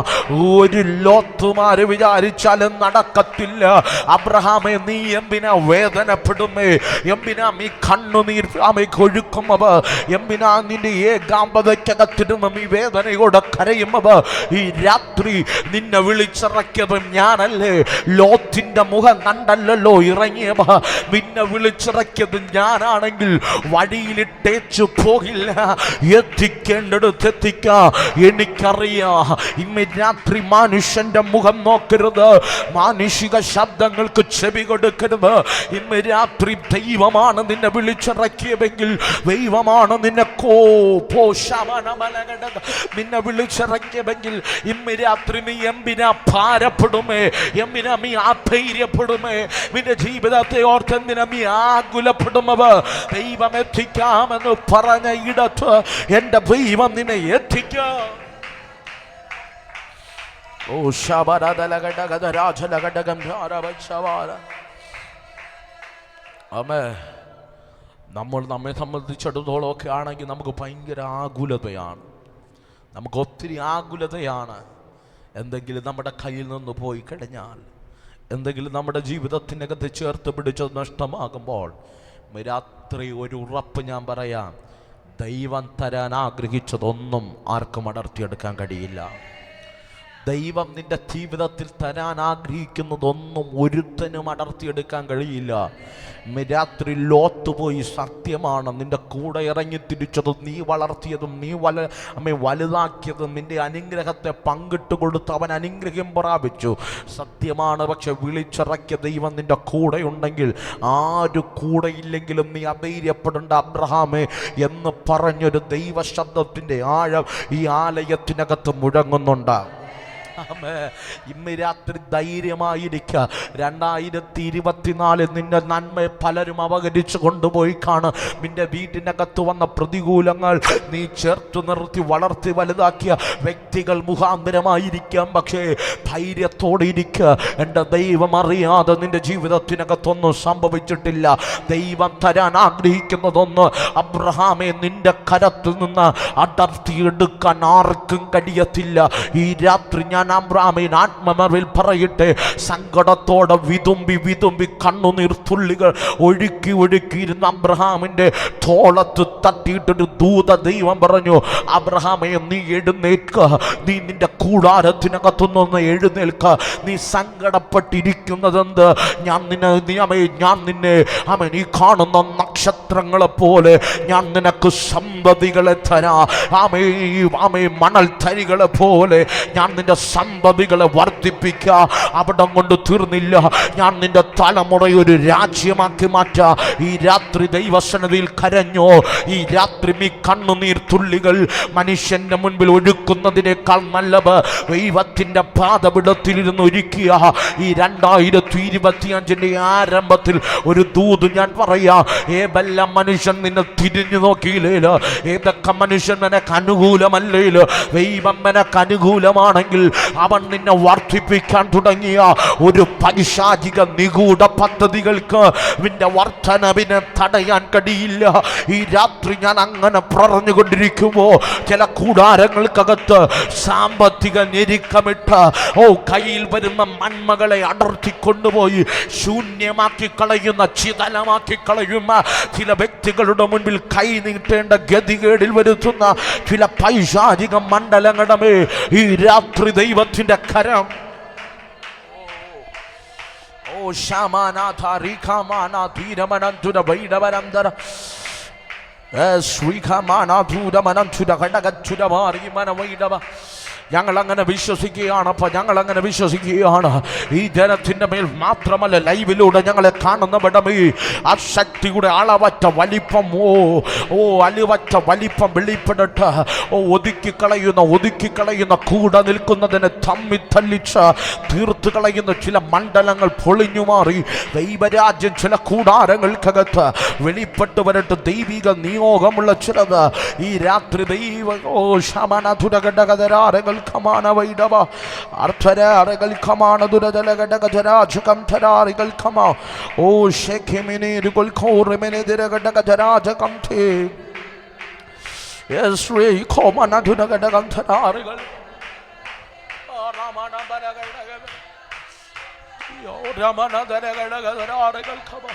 ഒരു ലോത്തുമാര് വിചാരിച്ചാലും നടക്കത്തില്ല. അബ്രഹാമേ, നീ എന്തിനാ വേദനപ്പെടുമേ? എന്തിനാ നീ കണ്ണുനീർ ഒഴുക്കുമവ? എന്തിനാ നിന്റെ ഏകാന്തതയ്ക്കകത്തിരുന്ന് നീ വേദനയോടെ കരയുമവ? ഈ രാത്രി നിന്നെ വിളിച്ചിറക്കിയത് ഞാനല്ലേ? ലോത്തിന്റെ മുഖം കണ്ടല്ലോ ഇറങ്ങിയവ. നിന്നെ വിളിച്ചിറക്കിയത് ഞാനാണെങ്കിൽ വഴിയിലിട്ടേച്ചു പോകില്ല. എത്തിക്കേണ്ടടുത്ത് എത്തിക്കാം. എനിക്കറിയാം. ഇന്ന് രാത്രി മനുഷ്യന്റെ മുഖം നോക്കരുത്, മാനുഷിക ശബ്ദങ്ങൾക്ക് ചെവി കൊടുക്കരുത്. ഇന്ന് രാത്രി ദൈവമാണ് നിന്നെ വിളിച്ചിറക്കിയതെങ്കിൽ, ദൈവമാണ് നിന്നെ നിന്നെ വിളിച്ചിറക്കിയതെങ്കിൽ, ഇന്ന് രാത്രി നീ എന്തിനാ ഭാരപ്പെടുമേ? എന്തിനാ നീ ആധൈര്യപ്പെടുമേ? നിന്റെ ജീവിതത്തെ ഓർത്ത് എന്തിനാ നീ ആകുലപ്പെടുമവ? ദൈവം എത്തിക്കാമെന്ന് പറഞ്ഞ ഇടത്ത് എന്റെ ദൈവം നിന്നെ എത്തിക്കാം. ഓ അമ്മേ, നമ്മെ സംബന്ധിച്ചിടത്തോളം ഒക്കെ ആണെങ്കിൽ നമുക്ക് ഭയങ്കര ആകുലതയാണ്. നമുക്ക് ഒത്തിരി ആകുലതയാണ്. എന്തെങ്കിലും നമ്മുടെ കയ്യിൽ നിന്ന് പോയി കഴിഞ്ഞാൽ, എന്തെങ്കിലും നമ്മുടെ ജീവിതത്തിനകത്ത് ചേർത്ത് പിടിച്ചത് നഷ്ടമാകുമ്പോൾ, രാത്രി ഒരു ഉറപ്പ് ഞാൻ പറയാം, ദൈവം തരാൻ ആഗ്രഹിച്ചതൊന്നും ആർക്കും അടർത്തിയെടുക്കാൻ കഴിയില്ല. ദൈവം നിന്റെ ജീവിതത്തിൽ തരാൻ ആഗ്രഹിക്കുന്നതൊന്നും ഒരുത്തനും അടർത്തിയെടുക്കാൻ കഴിയില്ല. രാത്രി ലോത്ത് പോയി, സത്യമാണ്, നിന്റെ കൂടെ ഇറങ്ങി തിരിച്ചതും നീ വളർത്തിയതും നീ വലുതാക്കിയതും നിന്റെ അനുഗ്രഹത്തെ പങ്കിട്ട് കൊടുത്ത് അവൻ അനുഗ്രഹം പ്രാപിച്ചു. സത്യമാണ്. പക്ഷെ വിളിച്ചിറക്കിയ ദൈവം നിന്റെ കൂടെ ഉണ്ടെങ്കിൽ ആര് കൂടെ ഇല്ലെങ്കിലും നീ അധൈര്യപ്പെടേണ്ട അബ്രഹാമേ എന്ന് പറഞ്ഞൊരു ദൈവശബ്ദത്തിൻ്റെ ആഴം ഈ ആലയത്തിനകത്ത് മുഴങ്ങുന്നുണ്ട്. ഇന്ന് രാത്രി ധൈര്യമായിരിക്കുക. 2024 നിന്റെ നന്മയെ പലരും അവഗണിച്ചു കൊണ്ടുപോയി കാണും. നിന്റെ വീട്ടിനകത്ത് വന്ന പ്രതികൂലങ്ങൾ നീ ചേർത്ത് നിർത്തി വളർത്തി വലുതാക്കിയ വ്യക്തികൾ മുഖാന്തരമായിരിക്കാം. പക്ഷേ ധൈര്യത്തോടെ ഇരിക്കുക. എൻ്റെ ദൈവം അറിയാതെ നിന്റെ ജീവിതത്തിനകത്തൊന്നും സംഭവിച്ചിട്ടില്ല. ദൈവം തരാൻ ആഗ്രഹിക്കുന്നതൊന്ന് അബ്രഹാമെ നിന്റെ കരത്തിൽ നിന്ന് അടർത്തിയെടുക്കാൻ ആർക്കും കഴിയത്തില്ല. ഈ രാത്രി ഞാൻ അബ്രഹാമിൻ ആത്മമറിവിൽ പറയട്ടെ, സങ്കടത്തോടെ വിതുമ്പി കണ്ണുനീർ തുള്ളികൾ ഒഴുക്കിയിരുന്ന അബ്രഹാമിന്റെ തോളത്ത് തട്ടിയിട്ടൊരു ദൂത ദൈവം പറഞ്ഞു, അബ്രഹാമേ നീ എഴുന്നേൽക്കുക, നീ നിന്റെ കൂടാരത്തിനകത്തുനിന്ന് എഴുന്നേൽക്കുക. നീ സങ്കടപ്പെട്ടിരിക്കുന്നതെന്ത്? ഞാൻ നിന്നെ ഈ കാണുന്ന നക്ഷത്രങ്ങളെ പോലെ ഞാൻ നിനക്ക് സന്തതികളെ തരാം. മണൽ തരികളെ പോലെ ഞാൻ നിന്റെ സന്തതികളെ വർദ്ധിപ്പിക്കുക. അവിടം കൊണ്ട് തീർന്നില്ല, ഞാൻ നിന്റെ തലമുറയെ ഒരു രാജ്യമാക്കി മാറ്റാം. ഈ രാത്രി ദൈവസന്നിധിയിൽ കരഞ്ഞോ? ഈ രാത്രി നീ കണ്ണുനീർ തുള്ളികൾ മനുഷ്യന്റെ മുൻപിൽ ഒഴുക്കുന്നതിനേക്കാൾ നല്ലത് ദൈവത്തിന്റെ പാദപിടത്തിലിരുന്ന് ഒരുക്കുക. ഈ 2025 ആരംഭത്തിൽ ഒരു ദൂത് ഞാൻ പറയാം. ഏതെല്ലാം മനുഷ്യൻ നിന്നെ തിരിഞ്ഞു നോക്കിയില്ലേലോ, ഏതൊക്കെ മനുഷ്യൻ നിനക്ക് അനുകൂലമല്ലേലോ, ദൈവം നിനക്ക് അനുകൂലമാണെങ്കിൽ അവൻ നിന്നെ വർദ്ധിപ്പിക്കാൻ തുടങ്ങിയ ഒരു പൈശാചിക നിഗൂഢ പദ്ധതികൾക്ക് നിന്റെ വർധനവിനെ തടയാൻ കഴിയില്ല. ഈ രാത്രി ഞാൻ അങ്ങനെ പറഞ്ഞുകൊണ്ടിരിക്കുമ്പോ ചില കൂടാരങ്ങൾക്കകത്ത് സാമ്പത്തിക ഞെരുക്കമിട്ട് കയ്യിൽ വരുന്ന മന്മകളെ അടർത്തിക്കൊണ്ടുപോയി ശൂന്യമാക്കി കളയുന്ന, ചിതലമാക്കി കളയുന്ന ചില വ്യക്തികളുടെ മുൻപിൽ കൈ നീട്ടേണ്ട ഗതികേടിൽ വരുത്തുന്ന ചില പൈശാചിക മണ്ഡലങ്ങളുടെ മേൽ ഈ രാത്രി ദൈവത്തിന്റെ കരം ഞങ്ങൾ അങ്ങനെ വിശ്വസിക്കുകയാണ്. അപ്പം ഞങ്ങൾ അങ്ങനെ വിശ്വസിക്കുകയാണ്. ഈ ജനത്തിൻ്റെ മേൽ മാത്രമല്ല, ലൈവിലൂടെ ഞങ്ങളെ കാണുന്നവിടമേ ആ ശക്തിയുടെ അളവറ്റ വലിപ്പം അലിവറ്റ വലിപ്പം വെളിപ്പെടട്ടെ. ഒതുക്കിക്കളയുന്ന കൂടെ നിൽക്കുന്നതിനെ തല്ലിച്ച് തീർത്ത് കളയുന്ന ചില മണ്ഡലങ്ങൾ പൊളിഞ്ഞു മാറി ദൈവരാജ്യം ചില കൂടാരങ്ങൾക്കകത്ത് വെളിപ്പെട്ട് വരട്ടെ. ദൈവിക നിയോഗമുള്ള ചിലത് ഈ രാത്രി ശമനധുരഘടകരാരകൾ ഖമാനവൈഡവ അർത്ഥരാരകൾ ഖമാന ദുരജലഘടകജരാജകം ധരാരികൾ ഖമാ ഓ ശേഖിമിനീരുകൾ ഖോറിമിനിദിരഘടകജരാജകം ധേ യേശ്രീ ഖോമനധുരഘടകം ധരാരികൾ രാമനബരഘടകം യോ രാമനദരഘടകജരാരികൾ ഖമാ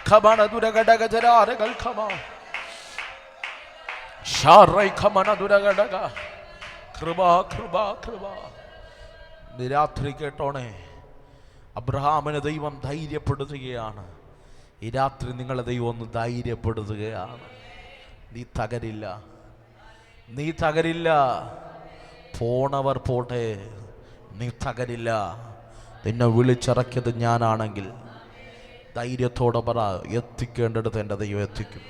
ഖമാനദുരഘടകജരാരികൾ ഖമാ ശാറൈ ഖമനദുരഘടക കൃപ കൃപ കൃപ. രാത്രി കേട്ടോണേ, അബ്രഹാമിനെ ദൈവം ധൈര്യപ്പെടുത്തുകയാണ്. ഈ രാത്രി നിങ്ങളെ ദൈവം ഒന്ന് ധൈര്യപ്പെടുത്തുകയാണ്. നീ തകരില്ല. പോണവർ പോട്ടെ, നീ തകരില്ല. നിന്നെ വിളിച്ചിറക്കിയത് ഞാനാണെങ്കിൽ ധൈര്യത്തോടെ പറ, എത്തിക്കേണ്ടടുത്ത് എൻ്റെ ദൈവം എത്തിക്കും,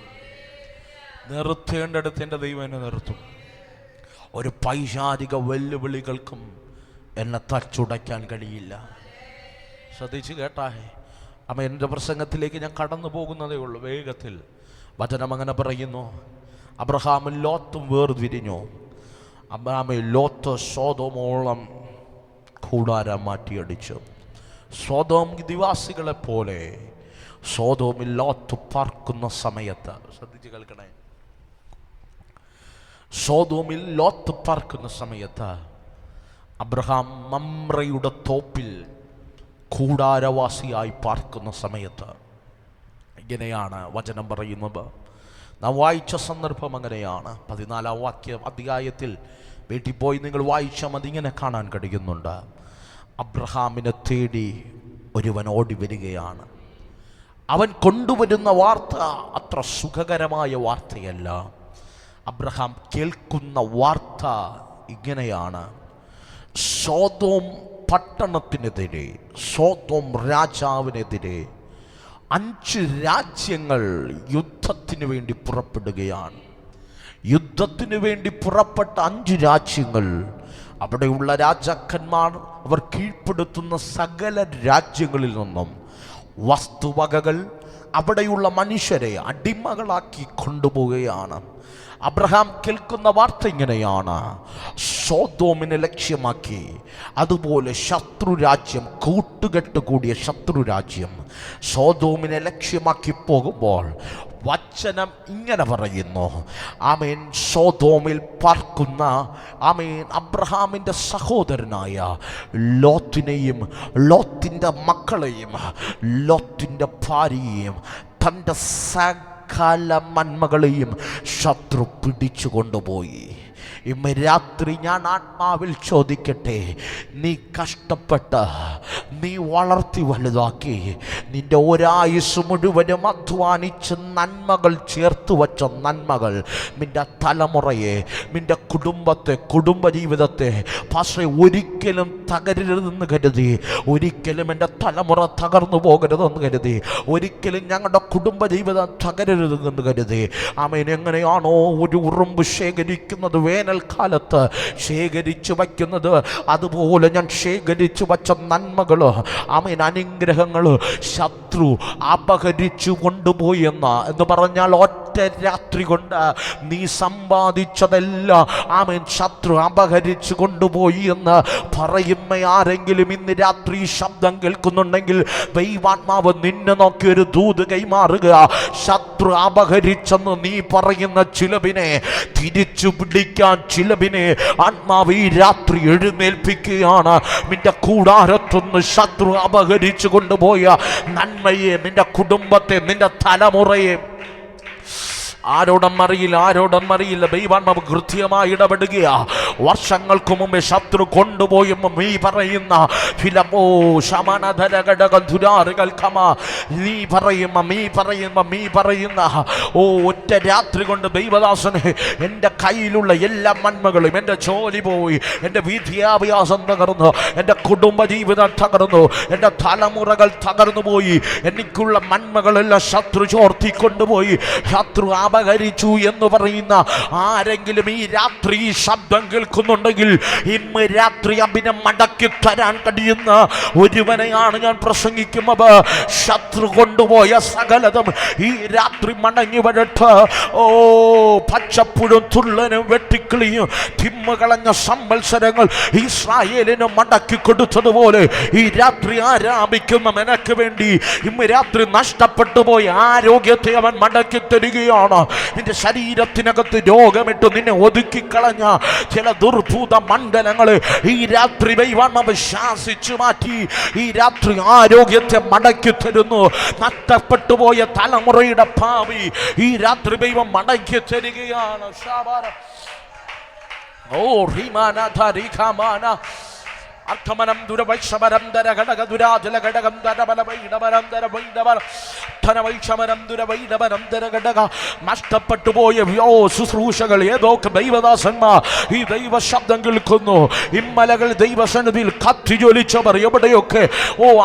നിർത്തേണ്ടടുത്ത് എൻ്റെ ദൈവം എന്നെ നിർത്തും. ഒരു പൈശാചിക വെല്ലുവിളികൾക്കും എന്നെ തച്ചുടയ്ക്കാൻ കഴിയില്ല. ശ്രദ്ധിച്ച് കേട്ടാഹേ. അമ്മ എൻ്റെ പ്രസംഗത്തിലേക്ക് ഞാൻ കടന്നു പോകുന്നതേ ഉള്ളൂ വേഗത്തിൽ. വചനം അങ്ങനെ പറയുന്നു, അബ്രഹാമും ലോത്തും വേർതിരിഞ്ഞു. അബ്രഹാമിൽ ലോത്ത് സോദോമോളം കൂടാരം മാറ്റിയടിച്ചു. സോദോം നിവാസികളെ പോലെ സോദോമിൽ ലോത്ത് പാർക്കുന്ന സമയത്ത്, ശ്രദ്ധിച്ച് കേൾക്കണേ, സോദോമിൽ ലോത്ത് പാർക്കുന്ന സമയത്ത് അബ്രഹാം മമ്രയുടെ തോപ്പിൽ കൂടാരവാസിയായി പാർക്കുന്ന സമയത്ത് ഇങ്ങനെയാണ് വചനം പറയുന്നത്. നാം വായിച്ച സന്ദർഭം അങ്ങനെയാണ്. 14 അധ്യായത്തിൽ വീട്ടിൽ പോയി നിങ്ങൾ വായിച്ചാൽ മതി. ഇങ്ങനെ കാണാൻ കഴിയുന്നുണ്ട്. അബ്രഹാമിനെ തേടി ഒരുവൻ ഓടി വരികയാണ്. അവൻ കൊണ്ടുവരുന്ന വാർത്ത അത്ര സുഖകരമായ വാർത്തയല്ല. അബ്രഹാം കേൾക്കുന്ന വാർത്ത ഇങ്ങനെയാണ്: സോദോം പട്ടണത്തിനെതിരെ, സോദോം രാജാവിനെതിരെ 5 രാജ്യങ്ങൾ യുദ്ധത്തിന് വേണ്ടി പുറപ്പെടുകയാണ്. യുദ്ധത്തിന് വേണ്ടി പുറപ്പെട്ട 5 രാജ്യങ്ങൾ, അവിടെയുള്ള രാജാക്കന്മാർ അവർ കീഴ്പ്പെടുത്തുന്ന സകല രാജ്യങ്ങളിൽ നിന്നും വസ്തുവകകൾ, അവിടെയുള്ള മനുഷ്യരെ അടിമകളാക്കി കൊണ്ടുപോവുകയാണ്. അബ്രഹാം കേൾക്കുന്ന വാർത്ത ഇങ്ങനെയാണ്: സോദോമിനെ ലക്ഷ്യമാക്കി, അതുപോലെ ശത്രുരാജ്യം, കൂട്ടുകെട്ട് കൂടിയ ശത്രുരാജ്യം സോദോമിനെ ലക്ഷ്യമാക്കി പോകുമ്പോൾ വചനം ഇങ്ങനെ പറയുന്നു. ആമേൻ. സോദോമിൽ പാർക്കുന്ന ആമേൻ അബ്രഹാമിൻ്റെ സഹോദരനായ ലോത്തിനെയും ലോത്തിൻ്റെ മക്കളെയും ലോത്തിൻ്റെ ഭാര്യയെയും തൻ്റെ സകല നന്മകളെയും ശത്രു പിടിച്ചു കൊണ്ടുപോയി. ഇന്ന് രാത്രി ഞാൻ ആത്മാവിൽ ചോദിക്കട്ടെ, നീ കഷ്ടപ്പെട്ട്, നീ വളർത്തി വലുതാക്കി, നിന്റെ ഒരായുസ് മുഴുവനും അധ്വാനിച്ച് നന്മകൾ ചേർത്ത് വച്ച നന്മകൾ നിന്റെ തലമുറയെ, നിന്റെ കുടുംബത്തെ, കുടുംബജീവിതത്തെ പക്ഷേ ഒരിക്കലും തകരരുതെന്ന് കരുതി, ഒരിക്കലും എൻ്റെ തലമുറ തകർന്നു പോകരുതെന്ന് കരുതി, ഒരിക്കലും ഞങ്ങളുടെ കുടുംബജീവിതം തകരരുതെന്ന് കരുതി, ആമേൻ, എങ്ങനെയാണോ ഒരു ഉറുമ്പ് ശേഖരിക്കുന്നത്, വേനൽക്കാലത്ത് ശേഖരിച്ചു വയ്ക്കുന്നത്, അതുപോലെ ഞാൻ ശേഖരിച്ചു വച്ച നന്മകൾ, ആമേൻ, അനുഗ്രഹങ്ങൾ ശത്രു അപഹരിച്ചു കൊണ്ടുപോയി എന്ന് പറഞ്ഞാൽ ഒറ്റ രാത്രി കൊണ്ട് നീ സമ്പാദിച്ചതെല്ലാം ആമേൻ ശത്രു അപഹരിച്ചു കൊണ്ടുപോയി എന്ന് പറയുന്ന ആരെങ്കിലും ഇന്ന് രാത്രി ശബ്ദം കേൾക്കുന്നുണ്ടെങ്കിൽ ദൈവാത്മാവ് നിന്നെ നോക്കി ഒരു ദൂത് കൈമാറുക. ശത്രു അപഹരിച്ചെന്ന് നീ പറയുന്ന ചിലവിനെ തിരിച്ചു പിടിക്കാൻ ചിലവിനെ ആത്മാവ് ഈ രാത്രി എഴുന്നേൽപ്പിക്കുകയാണ്. നിന്റെ കൂടാരത്തുനിന്ന് ശത്രു അപഹരിച്ചു കൊണ്ടുപോയ നന്മയെ, നിന്റെ കുടുംബത്തെ, നിന്റെ തലമുറയെ ആരോടൊന്നറിയില്ല ദൈവാത്മാവ് കൃത്യമായി ഇടപെടുകയാ. വർഷങ്ങൾക്ക് മുമ്പേ ശത്രു കൊണ്ടുപോയെന്ന് നീ പറയുന്ന ഫിലമോ നീ പറയുന്ന ഒറ്റ രാത്രി കൊണ്ട് ദൈവദാസനെ, എൻ്റെ കയ്യിലുള്ള എല്ലാ നന്മകളും, എൻ്റെ ജോലി പോയി, എൻ്റെ വിദ്യാഭ്യാസം തകർന്നു, എൻ്റെ കുടുംബജീവിതം തകർന്നു, എൻ്റെ തലമുറകൾ തകർന്നു പോയി, എനിക്കുള്ള നന്മകളെല്ലാം ശത്രു ചോർത്തിക്കൊണ്ടുപോയി, ശത്രു അപഹരിച്ചു എന്ന് പറയുന്ന ആരെങ്കിലും ഈ രാത്രി ഈ ശബ്ദം കേൾക്കുന്നുണ്ടെങ്കിൽ ഇന്ന് രാത്രി അതിനെ മടക്കി തരാൻ കഴിയുന്ന ഒരുവനെയാണ് ഞാൻ പ്രസംഗിക്കുന്നത്. ശത്രു കൊണ്ടുപോയ സകലതും ഈ രാത്രി മടങ്ങി വരട്ടെ. പച്ചപ്പുഴും തുള്ളനും വെട്ടിക്കിളിയും തിമ്മകളഞ്ഞ സംവത്സരങ്ങൾ ഇസ്രായേലിന് മടക്കി കൊടുത്തതുപോലെ ഈ രാത്രി ആരാപിക്കുന്ന നിനക്ക് വേണ്ടി ഇന്ന് രാത്രി നഷ്ടപ്പെട്ടു പോയ ആരോഗ്യത്തെ അവൻ മടക്കി തരികയാണ്. നിന്റെ ശരീരത്തിനകത്ത് രോഗമിട്ട് നിന്നെ ഒതുക്കിക്കളഞ്ഞ ചില ദുർഭൂത മണ്ഡലങ്ങളെ ഈ രാത്രി ദൈവാത്മാവ് ശാസിച്ചു മാറ്റി ഈ രാത്രി ആരോഗ്യത്തെ മടക്കി തരുന്നു. നഷ്ടപ്പെട്ടു പോയ തലമുറയുടെ ഭാവി ഈ രാത്രി ദൈവം മടക്കി തരികയാണ്. അർത്ഥമനം ദുരവൈഷമരം ദര ഘടക ദുരാജല ഘടകം ദരബല വൈഡവരം ദര വൈഡവർ ധനവൈഷമരം ദുരവൈഡവരം ദര ഘടക. നഷ്ടപ്പെട്ടു പോയ ശുശ്രൂഷകൾ ഏതൊക്കെ ദൈവദാസന്മാർ ഈ ദൈവ ശബ്ദം കേൾക്കുന്നു. ഇമ്മലകൾ ദൈവസന്നിധിയിൽ കത്തി ജ്വലിച്ചവർ എവിടെയൊക്കെ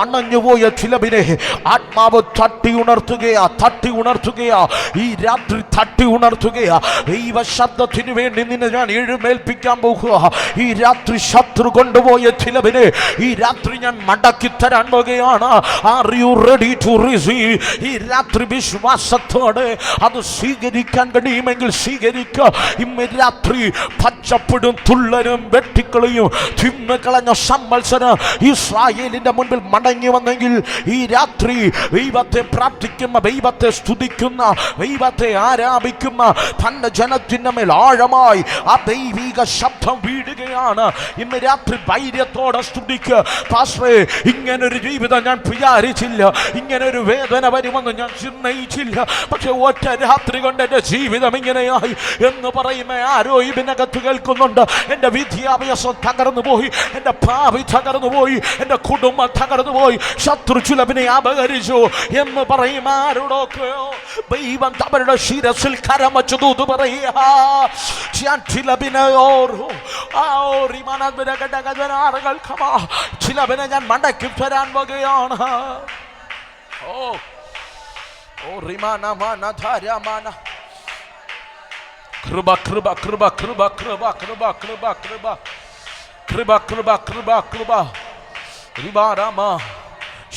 അണഞ്ഞുപോയ ചിലവിനെ ആത്മാവ് തട്ടി ഉണർത്തുകയാ ഈ രാത്രി തട്ടി ഉണർത്തുകയാ. ദൈവ ശബ്ദത്തിന് വേണ്ടി നിന്നെ ഞാൻ എഴുന്നേൽപ്പിക്കാൻ പോകുക. ഈ രാത്രി ശത്രു കൊണ്ടുപോയ ചിലവിനെ ഈ രാത്രി ഞാൻ മടക്കി തരാൻ പോകുകയാണ്. Are you ready to receive? ഈ രാത്രി വിശ്വാസത്തോടെ അത് സ്വീകരിക്കാൻ കഴിയുമെങ്കിൽ സ്വീകരിക്കുക. ഇന്ന് രാത്രി പച്ചപ്പുടും തുള്ളനും വെട്ടിക്കളയും തിന്നുകളഞ്ഞ സംവത്സരം ഇസ്രായേലിന്റെ മുൻപിൽ മടങ്ങി വന്നെങ്കിൽ ഈ രാത്രി ദൈവത്തെ പ്രാർത്ഥിക്കുന്ന, ദൈവത്തെ സ്തുതിക്കുന്ന, ദൈവത്തെ ആരാധിക്കുന്ന തന്റെ ജനത്തിന്റെ മേൽ ആഴമായി ആ ദൈവിക ശബ്ദം വീഴുകയാണ്. സ്തുതിക്കുകയാണ്. ഇന്ന് രാത്രി ധൈര്യത്തോടെ സ്തുതിക്കുക. പാസ്റ്ററേ, ഇങ്ങനൊരു ജീവിതം ഞാൻ വിചാരിച്ചില്ല, ഇങ്ങനൊരു വേദന വരുമെന്ന് ഞാൻ ചിന്തിച്ചില്ല, പക്ഷെ ഒറ്റ രാത്രി കൊണ്ട് എൻ്റെ ജീവിതം ഇങ്ങനെയായി എന്ന് പറയുമ്പോൾ ആരോ ഇതിനകത്ത് കേൾക്കുന്നുണ്ട്. എൻ്റെ വിദ്യാഭ്യാസം തകർന്നു പോയി, എൻ്റെ ഭാവി തകർന്നു പോയി, എൻ്റെ കുടുംബം തകർന്നു പോയി, ശത്രു ചിലവിനെ അപഹരിച്ചു എന്ന് പറയും ആരോടൊക്കെയോ ദൈവം അവരുടെ ശിരസിൽ കരം വച്ചു തൂത് പറയുക. ചിലവിനെ ഞാൻ മടക്കി തരാൻ വകയാണ്. കൃപ കൃപ കൃപ കൃപ കൃപ കൃപ കൃപ കൃപ കൃപ കൃപ കൃപ കൃപ കൃപ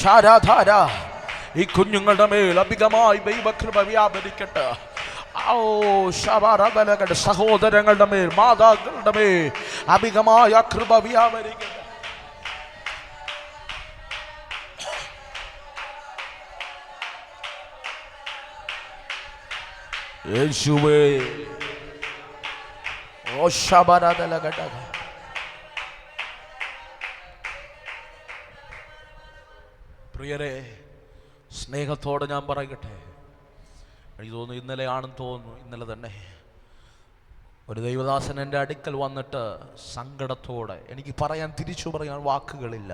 ശാരാധാര ഈ കുഞ്ഞുങ്ങളുടെ മേൽ അധികമായി ദൈവകൃപ വ്യാപരിക്കട്ടെ. സഹോദരങ്ങളുടെ മേൽ, മാതാക്കളുടെ മേൽ അധികമായ കൃപ വ്യാപരിക്കട്ടെ. യേശുവേ, ഓ ശബരദലഘടക. പ്രിയരെ, സ്നേഹത്തോടെ ഞാൻ പറയട്ടെ, എനിക്ക് തോന്നുന്നു ഇന്നലെയാണെന്ന് തോന്നുന്നു, ഇന്നലെ തന്നെ ഒരു ദൈവദാസൻ എൻ്റെ അടുക്കൽ വന്നിട്ട് സങ്കടത്തോടെ, എനിക്ക് തിരിച്ചു പറയാൻ വാക്കുകളില്ല,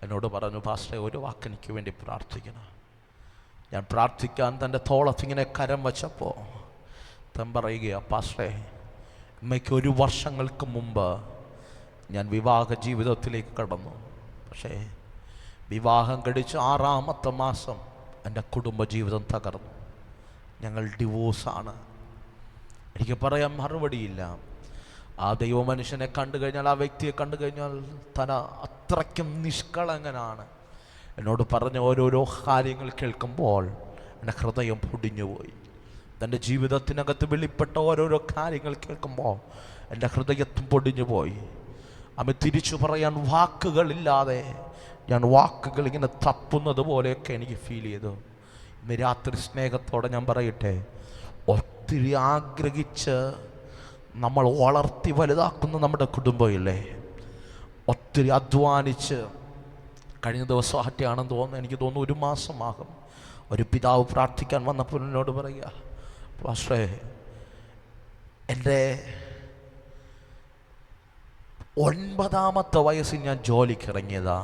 എന്നോട് പറഞ്ഞു, പാസ്റ്ററെ ഒരു വാക്ക് എനിക്ക് വേണ്ടി പ്രാർത്ഥിക്കണം. ഞാൻ പ്രാർത്ഥിക്കാൻ തൻ്റെ തോളത്തിങ്ങനെ കരം വച്ചപ്പോൾ തൻ പറയുക, പാസ്റ്ററെ, അമ്മയ്ക്ക് 1 വർഷങ്ങൾക്ക് മുമ്പ് ഞാൻ വിവാഹ ജീവിതത്തിലേക്ക് കടന്നു. പക്ഷേ വിവാഹം കഴിച്ച് 6ാമത്തെ മാസം എൻ്റെ കുടുംബജീവിതം തകർന്നു. ഞങ്ങൾ ഡിവോഴ്സാണ്. എനിക്ക് പറയാൻ മറുപടിയില്ല. ആ ദൈവമനുഷ്യനെ കണ്ടു കഴിഞ്ഞാൽ, ആ വ്യക്തിയെ കണ്ടു കഴിഞ്ഞാൽ തന അത്രയ്ക്കും നിഷ്കളങ്കനാണ്. എന്നോട് പറഞ്ഞ ഓരോരോ കാര്യങ്ങൾ കേൾക്കുമ്പോൾ എൻ്റെ ഹൃദയം പൊടിഞ്ഞുപോയി. തൻ്റെ ജീവിതത്തിനകത്ത് വെളിപ്പെട്ട ഓരോരോ കാര്യങ്ങൾ കേൾക്കുമ്പോൾ എൻ്റെ ഹൃദയത്തും പൊടിഞ്ഞുപോയി. അമ്മ തിരിച്ചു പറയാൻ വാക്കുകളില്ലാതെ ഞാൻ വാക്കുകൾ ഇങ്ങനെ തപ്പുന്നത് പോലെയൊക്കെ എനിക്ക് ഫീൽ ചെയ്തു. ഇന്ന് രാത്രി സ്നേഹത്തോടെ ഞാൻ പറയട്ടെ, ഒത്തിരി ആഗ്രഹിച്ച് നമ്മൾ വളർത്തി വലുതാക്കുന്ന നമ്മുടെ കുടുംബമില്ലേ, ഒത്തിരി അധ്വാനിച്ച്, കഴിഞ്ഞ ദിവസം ആണെന്ന് തോന്നുന്നു, എനിക്ക് തോന്നുന്നു 1 മാസമാകും, ഒരു പിതാവ് പ്രാർത്ഥിക്കാൻ വന്നപ്പോൾ എന്നോട് പറയുക, പാസ്റ്ററേ, എൻ്റെ 9ാമത്തെ വയസ്സിൽ ഞാൻ ജോലിക്ക് ഇറങ്ങിയതാ.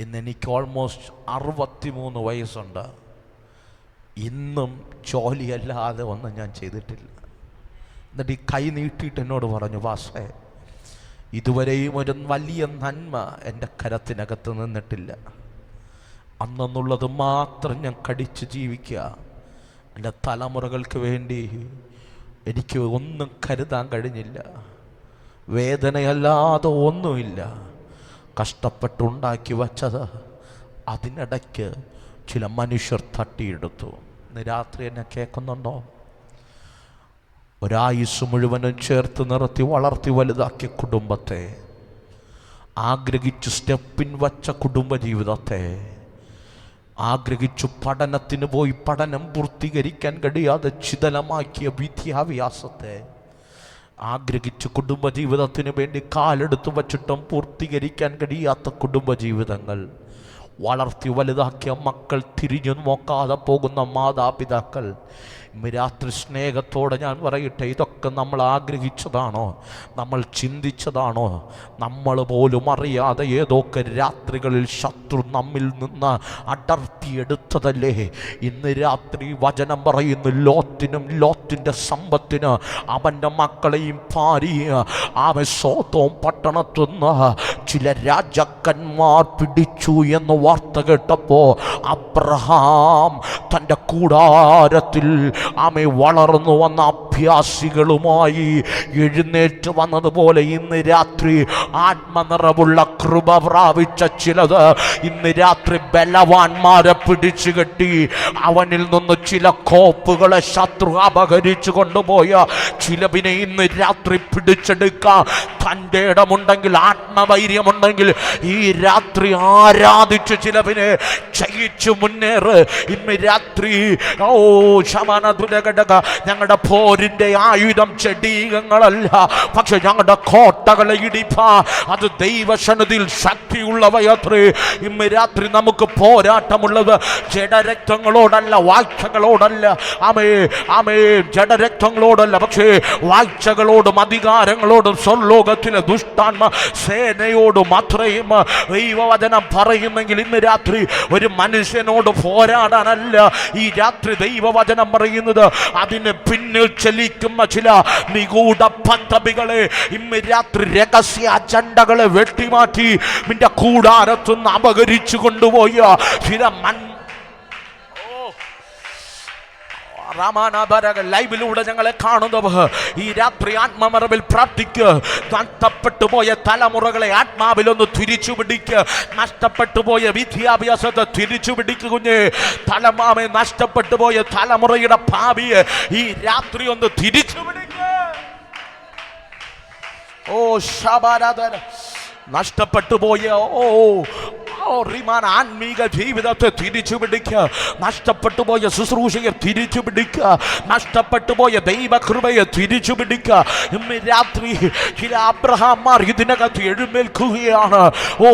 ഇന്ന് എനിക്ക് ഓൾമോസ്റ്റ് 63 വയസ്സുണ്ട്. ഇന്നും ജോലിയല്ലാതെ ഒന്നും ഞാൻ ചെയ്തിട്ടില്ല. എന്നിട്ട് ഈ കൈ നീട്ടിയിട്ട് എന്നോട് പറഞ്ഞു, പാസ്റ്ററേ, ഇതുവരെയും ഒരു വലിയ നന്മ എൻ്റെ കരത്തിനകത്ത് നിന്നിട്ടില്ല. അന്നുള്ളത് മാത്രം ഞാൻ കടിച്ച് ജീവിക്കുക. എൻ്റെ തലമുറകൾക്ക് വേണ്ടി എനിക്ക് ഒന്നും കരുതാൻ കഴിഞ്ഞില്ല. വേദനയല്ലാതെ ഒന്നുമില്ല. കഷ്ടപ്പെട്ടുണ്ടാക്കി വച്ചത് അതിനിടയ്ക്ക് ചില മനുഷ്യർ തട്ടിയെടുത്തു. ഇന്ന് രാത്രി എന്നെ കേൾക്കുന്നുണ്ടോ? ഒരായുസ് മുഴുവനും ചേർത്ത് നിർത്തി വളർത്തി വലുതാക്കിയ കുടുംബത്തെ, ആഗ്രഹിച്ചു സ്റ്റെപ്പിൻ വച്ച കുടുംബജീവിതത്തെ, ആഗ്രഹിച്ചു പഠനത്തിന് പോയി പഠനം പൂർത്തീകരിക്കാൻ കഴിയാതെ ചിതലമാക്കിയ വിദ്യാഭ്യാസത്തെ, ആഗ്രഹിച്ച് കുടുംബജീവിതത്തിന് വേണ്ടി കാലെടുത്ത് വച്ചിട്ടും പൂർത്തീകരിക്കാൻ കഴിയാത്ത കുടുംബജീവിതങ്ങൾ, വളർത്തി വലുതാക്കിയ മക്കൾ, തിരിഞ്ഞു നോക്കാതെ പോകുന്ന മാതാപിതാക്കൾ. ഇന്ന് രാത്രി സ്നേഹത്തോടെ ഞാൻ പറയട്ടെ, ഇതൊക്കെ നമ്മൾ ആഗ്രഹിച്ചതാണോ? നമ്മൾ ചിന്തിച്ചതാണോ? നമ്മൾ പോലും അറിയാതെ ഏതൊക്കെ രാത്രികളിൽ ശത്രു നമ്മിൽ നിന്ന് അടർത്തിയെടുത്തതല്ലേ? ഇന്ന് രാത്രി വചനം പറയുന്നു, ലോത്തിനും ലോത്തിൻ്റെ സമ്പത്തിന് അവൻ്റെ മക്കളെയും ഭാര്യയും അവൻ സോതോം പട്ടണത്തുനിന്ന് ചില രാജാക്കന്മാർ പിടിച്ചു എന്ന് വാർത്ത കേട്ടപ്പോൾ അബ്രഹാം തൻ്റെ കൂടാരത്തിൽ ആമേ വളർന്നു വന്ന അഭ്യാസികളുമായി എഴുന്നേറ്റ് വന്നതുപോലെ ഇന്ന് രാത്രി ആത്മനിറവുള്ള കൃപ പ്രാപിച്ച ചിലത് ഇന്ന് രാത്രി ബലവാന്മാരെ പിടിച്ചു കെട്ടി അവനിൽ നിന്ന് ചില കോപ്പുകളെ ശത്രു അപഹരിച്ചു കൊണ്ടുപോയ ചിലവിനെ ഇന്ന് രാത്രി പിടിച്ചെടുക്കാൻ തൻ്റെ ഇടമുണ്ടെങ്കിൽ, ആത്മവൈര്യമുണ്ടെങ്കിൽ ഈ രാത്രി ആരാധിച്ച് ചിലവിനെ ജയിച്ചു മുന്നേറ്. ഇന്ന് രാത്രി രാത്രി ഞങ്ങളുടെ പോരിന്റെ ആയുധം ചെടീകങ്ങളല്ല, പക്ഷെ ഞങ്ങളുടെ കോട്ടകളെ ഇടിപ്പാ അത് ദൈവസന്നിധിയിൽ ശക്തിയുള്ളവയത്രേ. ഇന്ന് രാത്രി നമുക്ക് പോരാട്ടമുള്ളത് ജഡരക്തങ്ങളോടല്ല, വാഴ്ചകളോടല്ല. ആമേ ആമേ, ജഡരക്തങ്ങളോടല്ല, പക്ഷേ വാഴ്ചകളോടും അധികാരങ്ങളോടും സ്വർലോകത്തിലെ ദുഷ്ടാത്മ സേനയോടും അത്രയും ദൈവവചനം പറയുന്നെങ്കിൽ ഇന്ന് രാത്രി ഒരു മനുഷ്യനോട് പോരാടാനല്ല ഈ രാത്രി ദൈവവചനം പറയുന്നത്. അതിന് പിന്നിൽ ചലിക്കുന്ന ചില നിഗൂഢ പദ്ധതികളെ ഇന്ന് രാത്രി രഹസ്യ അജണ്ടകളെ വെട്ടിമാറ്റി നിന്റെ കൂടാരത്തുനിന്ന് അപകരിച്ചു കൊണ്ടുപോയ ചില ലൈവിലൂടെ ഞങ്ങളെ കാണുന്നവർ ഈ രാത്രി ആത്മമറവിൽ പ്രാർത്ഥിക്ക്. നഷ്ടപ്പെട്ടു പോയ തലമുറകളെ ആത്മാവിലൊന്ന് തിരിച്ചു പിടിക്ക്. നഷ്ടപ്പെട്ടു പോയ വിദ്യാഭ്യാസത്തെ തിരിച്ചു പിടിക്ക് കുഞ്ഞ്. തലമാമെ നഷ്ടപ്പെട്ടു പോയ തലമുറയുടെ ഭാവിയെ ഈ രാത്രി ഒന്ന് തിരിച്ചു പിടിക്ക്. ഓ ശബാരാധന നഷ്ടപ്പെട്ടു പോയ ആത്മീക ജീവിതത്തെ തിരിച്ചു പിടിക്കുക. നഷ്ടപ്പെട്ടു പോയ ശുശ്രൂഷയെ തിരിച്ചു പിടിക്കുക. നഷ്ടപ്പെട്ടു പോയ ദൈവകൃപയെ തിരിച്ചു പിടിക്കുക. ഇന്ന് രാത്രി ചില അബ്രഹാമാർ ഇതിനകത്ത് എഴുന്നേൽക്കുകയാണ്. ഓ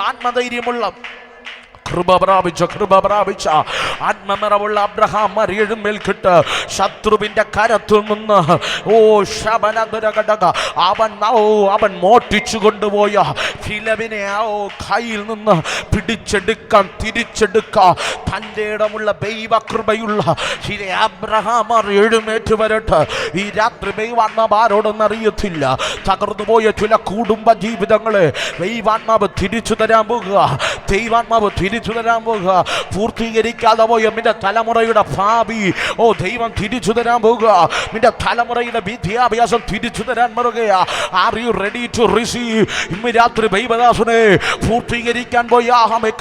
ആത്മധൈര്യമുള്ള കൃപ പ്രാപിച്ച ആത്മനിറവുള്ള അബ്രഹാം എഴുന്നേൽക്കിട്ട് ശത്രുവിന്റെ കരത്തിൽ നിന്ന് അവൻ മോഷ്ടിച്ചു കൊണ്ടുപോയ ഫിലവിനെ കയ്യിൽ നിന്ന് തിരിച്ചെടുക്കാൻ തൻ്റെ ഇടമുള്ള ദൈവകൃപയുള്ള ചില അബ്രഹാം എഴുന്നേറ്റ് വരട്ടെ. ഈ രാത്രി ദൈവാത്മാവാരോടൊന്നും അറിയത്തില്ല. തകർന്നുപോയ ചില കുടുംബ ജീവിതങ്ങളെ ദൈവാത്മാവ് തിരിച്ചു തരാൻ പോകുക. ദൈവാത്മാവ് തിരിച്ചു തരാൻ പോകുക. പൂർത്തീകരിക്കാതെ പോയ നിന്റെ തലമുറയുടെ ഭാവി ദൈവം തിരിച്ചു തരാൻ പോകുക. നിന്റെ തലമുറയുടെ വിദ്യാഭ്യാസം തിരിച്ചു തരാൻ പോകുകയാ. Are you ready to receive? ഇന്ന് രാത്രി ദൈവദാസനെ പൂർത്തീകരിക്കാൻ പോയ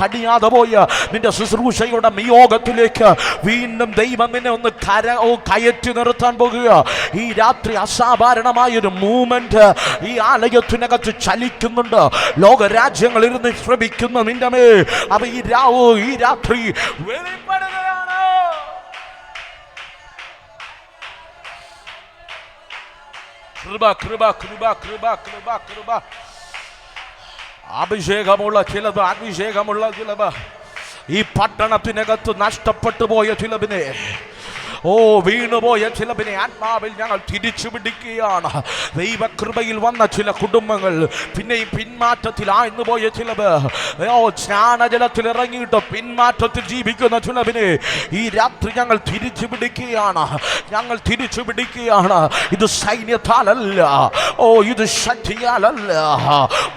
കടിയാതെ പോയ നിന്റെ ശുശ്രൂഷയുടെ നിയോഗത്തിലേക്ക് വീണ്ടും ദൈവം നിന്നെ ഒന്ന് കയറ്റി നിർത്താൻ പോകുക. ഈ രാത്രി അസാധാരണമായൊരു മൂവ്മെന്റ് ഈ ആലയത്തിനകത്ത് ചലിക്കുന്നുണ്ട്. ലോകരാജ്യങ്ങളിരുന്ന് ശ്രമിക്കുന്ന നിന്റെ മേ അവ ഈ രാത്രി വെളിപ്പെടുകയാണ്. കൃപ കൃപ കൃപ കൃപ കൃപ കൃപ അഭിഷേകമുള്ള ചിലത്, അഭിഷേകമുള്ള ചിലത് ഈ പട്ടണത്തിനകത്ത് നഷ്ടപ്പെട്ടു പോയ ചിലതിനെ വീണുപോയ ചിലതിനെ ആത്മാവിൽ ഞങ്ങൾ തിരിച്ചു പിടിക്കുകയാണ്. ദൈവകൃപയിൽ വന്ന ചില കുടുംബങ്ങൾ പിന്നെയും പിന്മാറ്റത്തിലായിരുന്നു പോയ ചിലത്, സ്നാനജലത്തിൽ ഇറങ്ങിയിട്ട് പിന്മാറ്റത്തിൽ ജീവിക്കുന്ന ചിലതിനെ ഈ രാത്രി ഞങ്ങൾ തിരിച്ചു പിടിക്കുകയാണ്. ഞങ്ങൾ തിരിച്ചു പിടിക്കുകയാണ്. ഇത് സൈന്യത്താലല്ല, ഇത് ശക്തിയാലല്ല,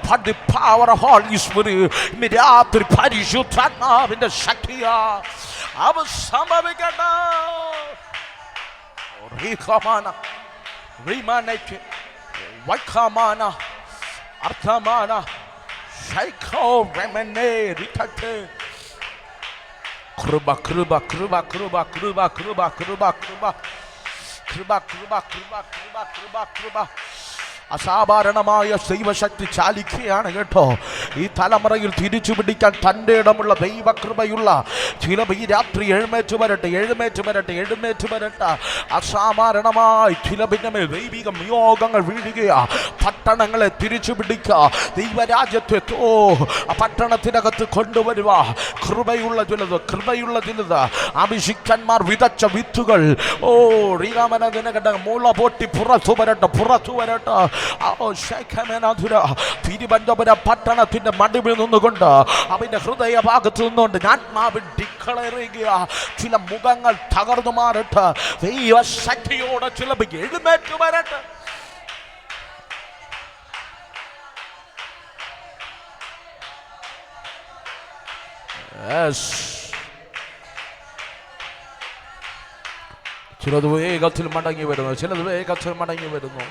but the power of Holy Spirit. ഇന്ന് രാത്രി പരിശുദ്ധാത്മാവിന്റെ ശക്തിയാ അവ സംഭവിക്കട്ടെ. Rikamana, Rimaneke, Wakamana, Artamana, Shaiko, Remene, Rikate, Kruba, Kruba, Kruba, Kruba, Kruba, Kruba, Kruba, Kruba, Kruba, Kruba, Kruba, Kruba, Kruba, Kruba. അസാധാരണമായ ദൈവശക്തി ചാലിക്കുകയാണ് കേട്ടോ. ഈ തലമുറയിൽ തിരിച്ചു പിടിക്കാൻ തൻ്റെ ഇടമുള്ള ദൈവകൃപയുള്ള ചില ഈ രാത്രി എഴുന്നേറ്റ് വരട്ടെ, എഴുന്നേറ്റ് വരട്ടെ, എഴുന്നേറ്റ് വരട്ടെ. അസാധാരണമായി ചില ഭിന്നമേ ദൈവിക നിയോഗങ്ങൾ വീഴുകയാ. പട്ടണങ്ങളെ തിരിച്ചു പിടിക്കുക. ദൈവരാജ്യത്തെ പട്ടണത്തിനകത്ത് കൊണ്ടുവരുക. കൃപയുള്ള ചിലത്, കൃപയുള്ള ചിലത്. അഭിഷിക്തന്മാർ വിതച്ച വിത്തുകൾ മുള പൊട്ടി പുറത്തു വരട്ടെ, പുറത്തു വരട്ടെ. തിരുവനന്തപുരം പട്ടണത്തിന്റെ മടിവിൽ നിന്നുകൊണ്ട് അവന്റെ ഹൃദയഭാഗത്ത് നിന്നുകൊണ്ട് ആത്മാവിൽ ഡിക്ലെയർ ചെയ്യുക. ചില മുഖങ്ങൾ തകർന്നു മാറട്ടെ. ദൈവശക്തിയോടെ ചില എഴുന്നേറ്റ് വരട്ടെ. ചിലത് വേഗത്തിൽ മടങ്ങി വരുന്നു, ചിലത് വേഗത്തിൽ മടങ്ങി വരുന്നു,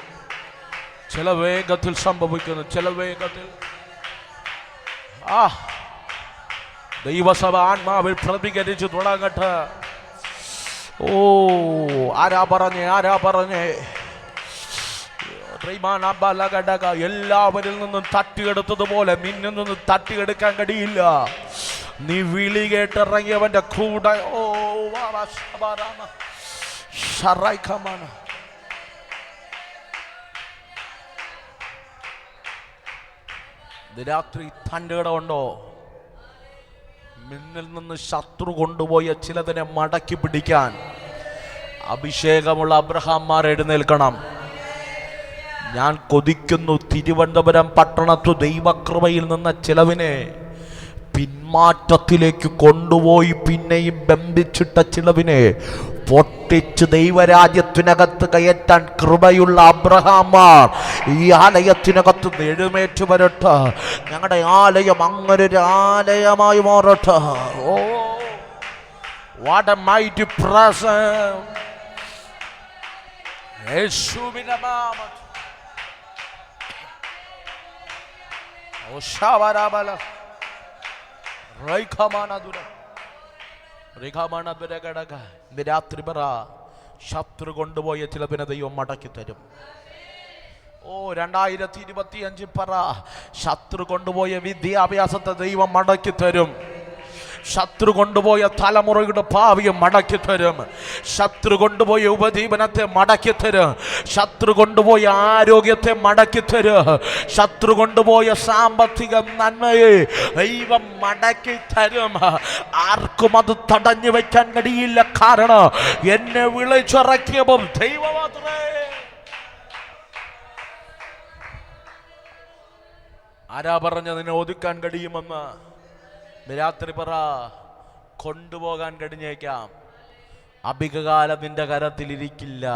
ചില വേഗത്തിൽ സംഭവിക്കുന്നു, ചില വേഗത്തിൽ. ദൈവസഭ ആത്മാവിൽ പ്രതികരിച്ചു തുടങ്ങട്ടെ. ആരാ പറഞ്ഞേ, ആരാ പറഞ്ഞേ? എല്ലാവരിൽ നിന്നും തട്ടിയെടുത്തതുപോലെ നിന്നിൽ നിന്നും തട്ടിയെടുക്കാൻ കഴിയില്ല. നീ വിളി കേട്ടിറങ്ങിയവന്റെ കൂടെ രാത്രി തൻ്റെ ഇടമുണ്ടോ? നിന്നിൽ നിന്ന് ശത്രു കൊണ്ടുപോയ ചിലതിനെ മടക്കി പിടിക്കാൻ അഭിഷേകമുള്ള അബ്രഹാംമാർ എഴുന്നേൽക്കണം. ഞാൻ കൊതിക്കുന്നു, തിരുവനന്തപുരം പട്ടണത്തു ദൈവകൃപയിൽ നിന്ന ചിലവിനെ പിന്മാറ്റത്തിലേക്ക് കൊണ്ടുപോയി പിന്നെയും ബന്ധിച്ചിട്ട ചിലവിനെ പൊട്ടിച്ച് ദൈവരാജ്യത്തിനകത്ത് കയറ്റാൻ കൃപയുള്ള അബ്രഹാമാർ ഈ ആലയത്തിനകത്ത് എഴുന്നേറ്റ് വരട്ടെ. ഞങ്ങളുടെ ആലയം അങ്ങനൊരു ആലയമായി മാറട്ടെ. ഓ, വാട്ട് എ മൈറ്റി പ്രസൻസ്. യേശുവിന്റെ നാമത്തിൽ രാത്രി പറ, ശത്രു കൊണ്ടുപോയ ചിലതിനെ ദൈവം മടക്കി തരും. 2025 പറ, ശത്രു കൊണ്ടുപോയ വിദ്യാഭ്യാസത്തെ ദൈവം മടക്കി തരും. ശത്രു കൊണ്ടുപോയ തലമുറയുടെ ഭാവിയെ മടക്കി തരും. ശത്രു കൊണ്ടുപോയ ഉപജീവനത്തെ മടക്കി തരും. ശത്രു കൊണ്ടുപോയ ആരോഗ്യത്തെ മടക്കി തരും. ശത്രു കൊണ്ടുപോയ സാമ്പത്തിക നന്മയെ ദൈവം മടക്കി തരും. ആർക്കും അത് തടഞ്ഞു വെക്കാൻ കഴിയില്ല. കാരണം എന്നെ വിളിച്ചിറക്കിയപ്പോൾ ദൈവം മാത്രമേ. ആരാ പറഞ്ഞ നിന്നെ ഒതുക്കാൻ കഴിയുമെന്ന്? രാത്രി പറ, കൊണ്ടുപോകാൻ കഴിഞ്ഞേക്കാം. അധികകാലം നിന്റെ കരത്തിലിരിക്കില്ല.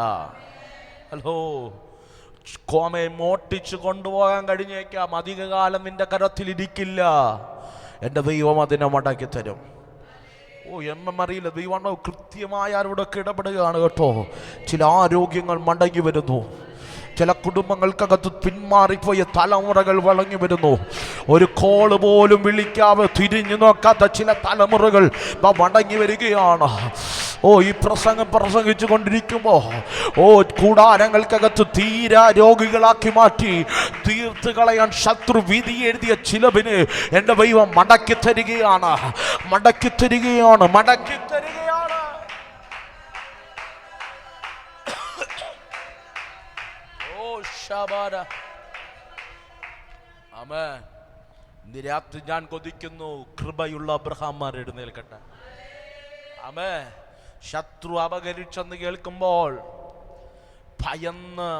ഹലോ, കോമയെ മോട്ടിച്ച് കൊണ്ടുപോകാൻ കഴിഞ്ഞേക്കാം. അധികകാലം നിന്റെ കരത്തിലിരിക്കില്ല. എൻ്റെ ദൈവം അതിനെ മടക്കി തരും. അറിയില്ല, ദൈവം കൃത്യമായ ആരോടൊക്കെ ഇടപെടുകയാണ് കേട്ടോ. ചില ആരോഗ്യങ്ങൾ മടങ്ങി വരുന്നു. ചില കുടുംബങ്ങൾക്കകത്ത് പിന്മാറിപ്പോയ തലമുറകൾ വളങ്ങി വരുന്നു. ഒരു കോള് പോലും വിളിക്കാതെ തിരിഞ്ഞു നോക്കാത്ത ചില തലമുറകൾ മടങ്ങി വരികയാണ്. ഈ പ്രസംഗം പ്രസംഗിച്ചു കൊണ്ടിരിക്കുമ്പോ കൂടാരങ്ങൾക്കകത്ത് തീരാ രോഗികളാക്കി മാറ്റി തീർത്ത് കളയാൻ ശത്രു വിധി എഴുതിയ ചിലവിന് എൻ്റെ ദൈവം മടക്കി തരികയാണ്. മടക്കി തരികയാണ്. മടക്കി തരികയാണ്. ആമേൻ. ഇന്ന് രാത്രി ഞാൻ കൊതിക്കുന്നു, കൃപയുള്ള അബ്രഹാംമാർ എഴുന്നേൽക്കട്ടെ. ആമേൻ. ശത്രു അപകരിച്ചെന്ന് കേൾക്കുമ്പോൾ ഭയന്ന്,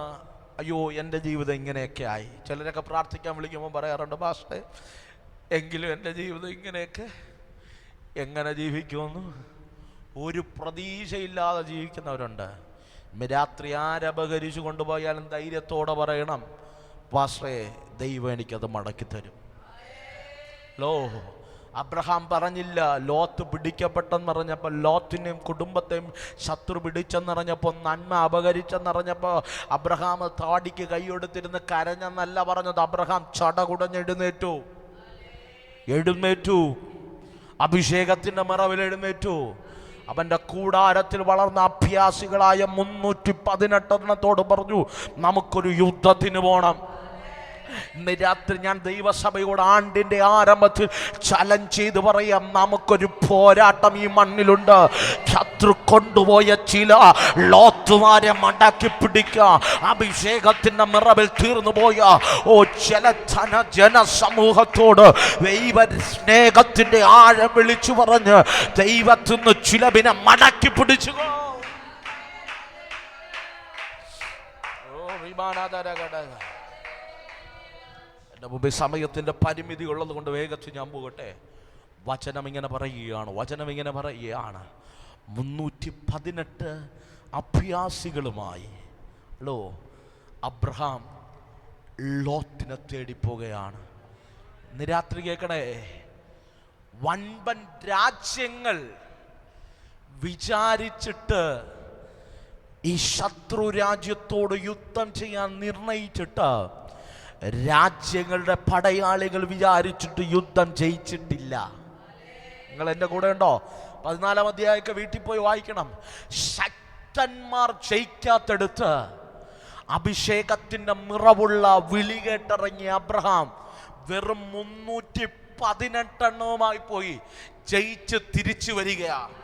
അയ്യോ എൻ്റെ ജീവിതം ഇങ്ങനെയൊക്കെ ആയി. ചിലരൊക്കെ പ്രാർത്ഥിക്കാൻ വിളിക്കുമ്പോൾ പറയാറുണ്ട്, പാസ്റ്റേ എങ്കിലും എൻ്റെ ജീവിതം ഇങ്ങനെയൊക്കെ, എങ്ങനെ ജീവിക്കുമെന്ന് ഒരു പ്രതീക്ഷയില്ലാതെ ജീവിക്കുന്നവരുണ്ട്. രാത്രി ആരപകരിച്ചു കൊണ്ടുപോയാലും ധൈര്യത്തോടെ പറയണം, പാസ്റ്റേ ദൈവം എനിക്കത് മടക്കി തരും. അബ്രഹാം പറഞ്ഞില്ല, ലോത്ത് പിടിക്കപ്പെട്ടെന്ന് പറഞ്ഞപ്പോൾ, ലോത്തിനെയും കുടുംബത്തെയും ശത്രു പിടിച്ചെന്നറിഞ്ഞപ്പോൾ, നന്മ അപകരിച്ചെന്നറിഞ്ഞപ്പോൾ അബ്രഹാം താടിക്ക് കൈയെടുത്തിരുന്ന് കരഞ്ഞെന്നല്ല പറഞ്ഞത്. അബ്രഹാം ചടകുടഞ്ഞെഴുന്നേറ്റു. അഭിഷേകത്തിൻ്റെ മറവിൽ എഴുന്നേറ്റു. അവൻ്റെ കൂടാരത്തിൽ വളർന്ന അഭ്യാസികളായ 318 പറഞ്ഞു, നമുക്കൊരു യുദ്ധത്തിന് പോകണം. ഇന്ന് രാത്രി ഞാൻ ദൈവസഭയോട് ആണ്ടിൻ്റെ ആരംഭത്തിൽ ചലഞ്ച് ചെയ്ത് പറയാം, നമുക്കൊരു പോരാട്ടം ഈ മണ്ണിലുണ്ട്. ശത്രു കൊണ്ടുപോയ ചില ലോത്തുമാരെ മടക്കി പിടിക്കുക. അഭിഷേകത്തിൻ്റെ നിറവിൽ തീർന്നു പോയ ചില ജനസമൂഹത്തോട് ദൈവ സ്നേഹത്തിൻ്റെ ആഴം വിളിച്ചു പറഞ്ഞ് ദൈവത്തിന്ന് ചിലവിനെ മടക്കി പിടിച്ചു. എൻ്റെ മുമ്പിൽ സമയത്തിൻ്റെ പരിമിതി ഉള്ളത് കൊണ്ട് വേഗത്തിൽ ഞാൻ പോകട്ടെ. വചനം ഇങ്ങനെ പറയുകയാണ്. 318 അഭ്യാസികളുമായി അബ്രഹാം ലോത്തിനെ തേടിപ്പോവുകയാണ്. ഇന്ന് രാത്രി കേൾക്കണേ, വൻപൻ രാജ്യങ്ങൾ വിചാരിച്ചിട്ട് ഈ ശത്രു രാജ്യത്തോട് യുദ്ധം ചെയ്യാൻ നിർണയിച്ചിട്ട് രാജ്യങ്ങളുടെ പടയാളികൾ വിചാരിച്ചിട്ട് യുദ്ധം ജയിച്ചിട്ടില്ല. നിങ്ങൾ എൻ്റെ കൂടെ ഉണ്ടോ? 14-ാം അധ്യായമൊക്കെ വീട്ടിൽ പോയി വായിക്കണം. ശക്തന്മാർ ജയിക്കാത്തടുത്ത് അഭിഷേകത്തിന്റെ നിറവുള്ള വിളി കേട്ടിറങ്ങിയ അബ്രഹാം വെറും 318 പോയി ജയിച്ച് തിരിച്ചു വരികയാണ്.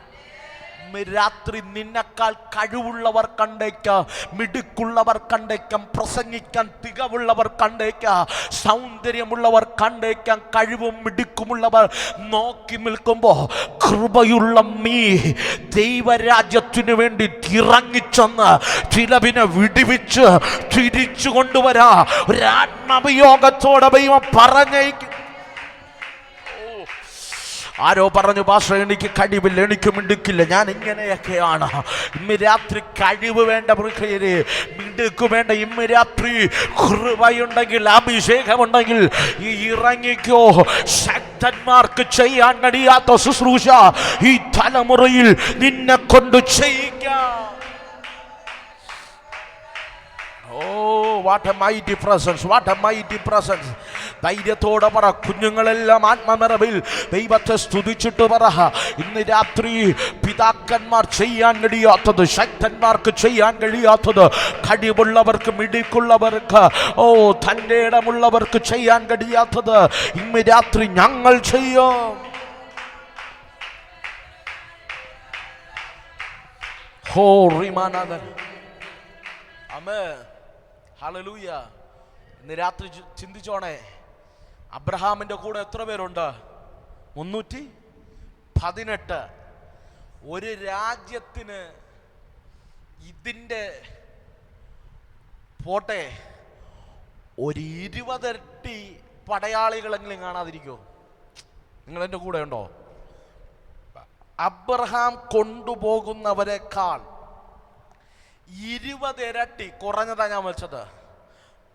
രാത്രി നിന്നെക്കാൾ കഴിവുള്ളവർ കണ്ടേക്കാം, മിടുക്കുള്ളവർ കണ്ടേക്കാം, പ്രസംഗിക്കാൻ തികവുള്ളവർ കണ്ടേക്കാം, സൗന്ദര്യമുള്ളവർ കണ്ടേക്കാം, കഴിവും മിടുക്കുമുള്ളവർ നോക്കി നിൽക്കുമ്പോ കൃപയുള്ള നീ ദൈവരാജ്യത്തിനു വേണ്ടി ഇറങ്ങിച്ചെന്ന് ചിലവിനെ വിടിവിച്ച് തിരിച്ചു കൊണ്ടുവരാ ഒരാത്മവിയോഗത്തോടെ ദൈവം പറഞ്ഞേക്കും. ആരോ പറഞ്ഞു, പാസ്റ്റർ എനിക്ക് കഴിവില്ല, എനിക്ക് മിടുക്കില്ല, ഞാൻ ഇങ്ങനെയൊക്കെയാണ്. ഇന്ന് രാത്രി കഴിവ് വേണ്ട, മിടുക്ക് വേണ്ട. ഇന്ന് രാത്രി കൃപയുണ്ടെങ്കിൽ, അഭിഷേകമുണ്ടെങ്കിൽ ഇറങ്ങിക്കോ. ശക്തന്മാർക്ക് ചെയ്യാൻ കഴിയാത്ത ശുശ്രൂഷ ഈ തലമുറയിൽ നിന്നെ കൊണ്ട് ചെയ്യിക്കാം. Oh, what a mighty presence, what a mighty presence. ധൈര്യത്തോടെ പറ, കുഞ്ഞുങ്ങളെല്ലാം ആത്മനിറവിൽ ദൈവത്തെ സ്തുതിച്ചിട്ട് പറ. ഇന്ന് രാത്രി പിതാക്കന്മാർ ചെയ്യാൻ കഴിയാത്തത്, ശക്തന്മാർക്ക് ചെയ്യാൻ കഴിയാത്തത്, കഴിവുള്ളവർക്ക്, മിടുക്കുള്ളവർക്ക്, തന്റെ ഇടമുള്ളവർക്ക് ചെയ്യാൻ കഴിയാത്തത് ഇന്ന് രാത്രി ഞങ്ങൾ ചെയ്യും. ഹല്ലേലൂയ. ഇന്ന് രാത്രി ചിന്തിച്ചോണേ, അബ്രഹാമിന്റെ കൂടെ എത്ര പേരുണ്ട്? 318. ഒരു രാജ്യത്തിന് ഇതിൻ്റെ പോട്ടെ ഒരു 20 ഇരട്ടി പടയാളികളെങ്കിലും കാണാതിരിക്കോ? നിങ്ങൾ എൻ്റെ കൂടെ ഉണ്ടോ? അബ്രഹാം കൊണ്ടുപോകുന്നവരെക്കാൾ 20 ഇരട്ടി കുറഞ്ഞതാ ഞാൻ വെച്ചത്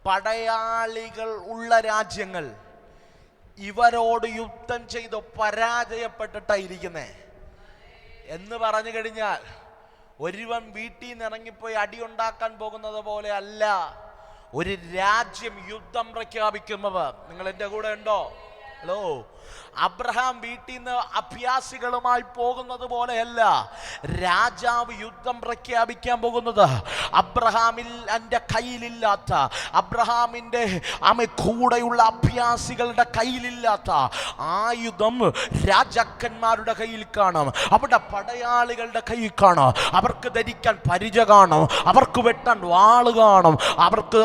പടയാളികൾ ഉള്ള രാജ്യങ്ങൾ ഇവരോട് യുദ്ധം ചെയ്ത് പരാജയപ്പെട്ടിട്ടായിരിക്കുന്നേ എന്ന് പറഞ്ഞു കഴിഞ്ഞാൽ, ഒരുവൻ വീട്ടിൽ നിന്ന് ഇറങ്ങിപ്പോയി അടിയുണ്ടാക്കാൻ പോകുന്നത് പോലെ അല്ല ഒരു രാജ്യം യുദ്ധം പ്രഖ്യാപിക്കുന്നത്. നിങ്ങൾ എൻ്റെ കൂടെ ഉണ്ടോ? ഹലോ. അബ്രഹാം വീട്ടിൽ നിന്ന് അഭ്യാസികളുമായി പോകുന്നത് പോലെയല്ല രാജാവ് യുദ്ധം പ്രഖ്യാപിക്കാൻ പോകുന്നത്. അബ്രഹാമിൽ എൻ്റെ കയ്യിലില്ലാത്ത, അബ്രഹാമിൻ്റെ കൂടെയുള്ള അഭ്യാസികളുടെ കയ്യിലില്ലാത്ത ആയുധം രാജാക്കന്മാരുടെ കയ്യിൽ കാണും, അവിടെ പടയാളികളുടെ കയ്യിൽ കാണും. അവർക്ക് ധരിക്കാൻ പരിച കാണും, അവർക്ക് വെട്ടാൻ വാള് കാണും, അവർക്ക്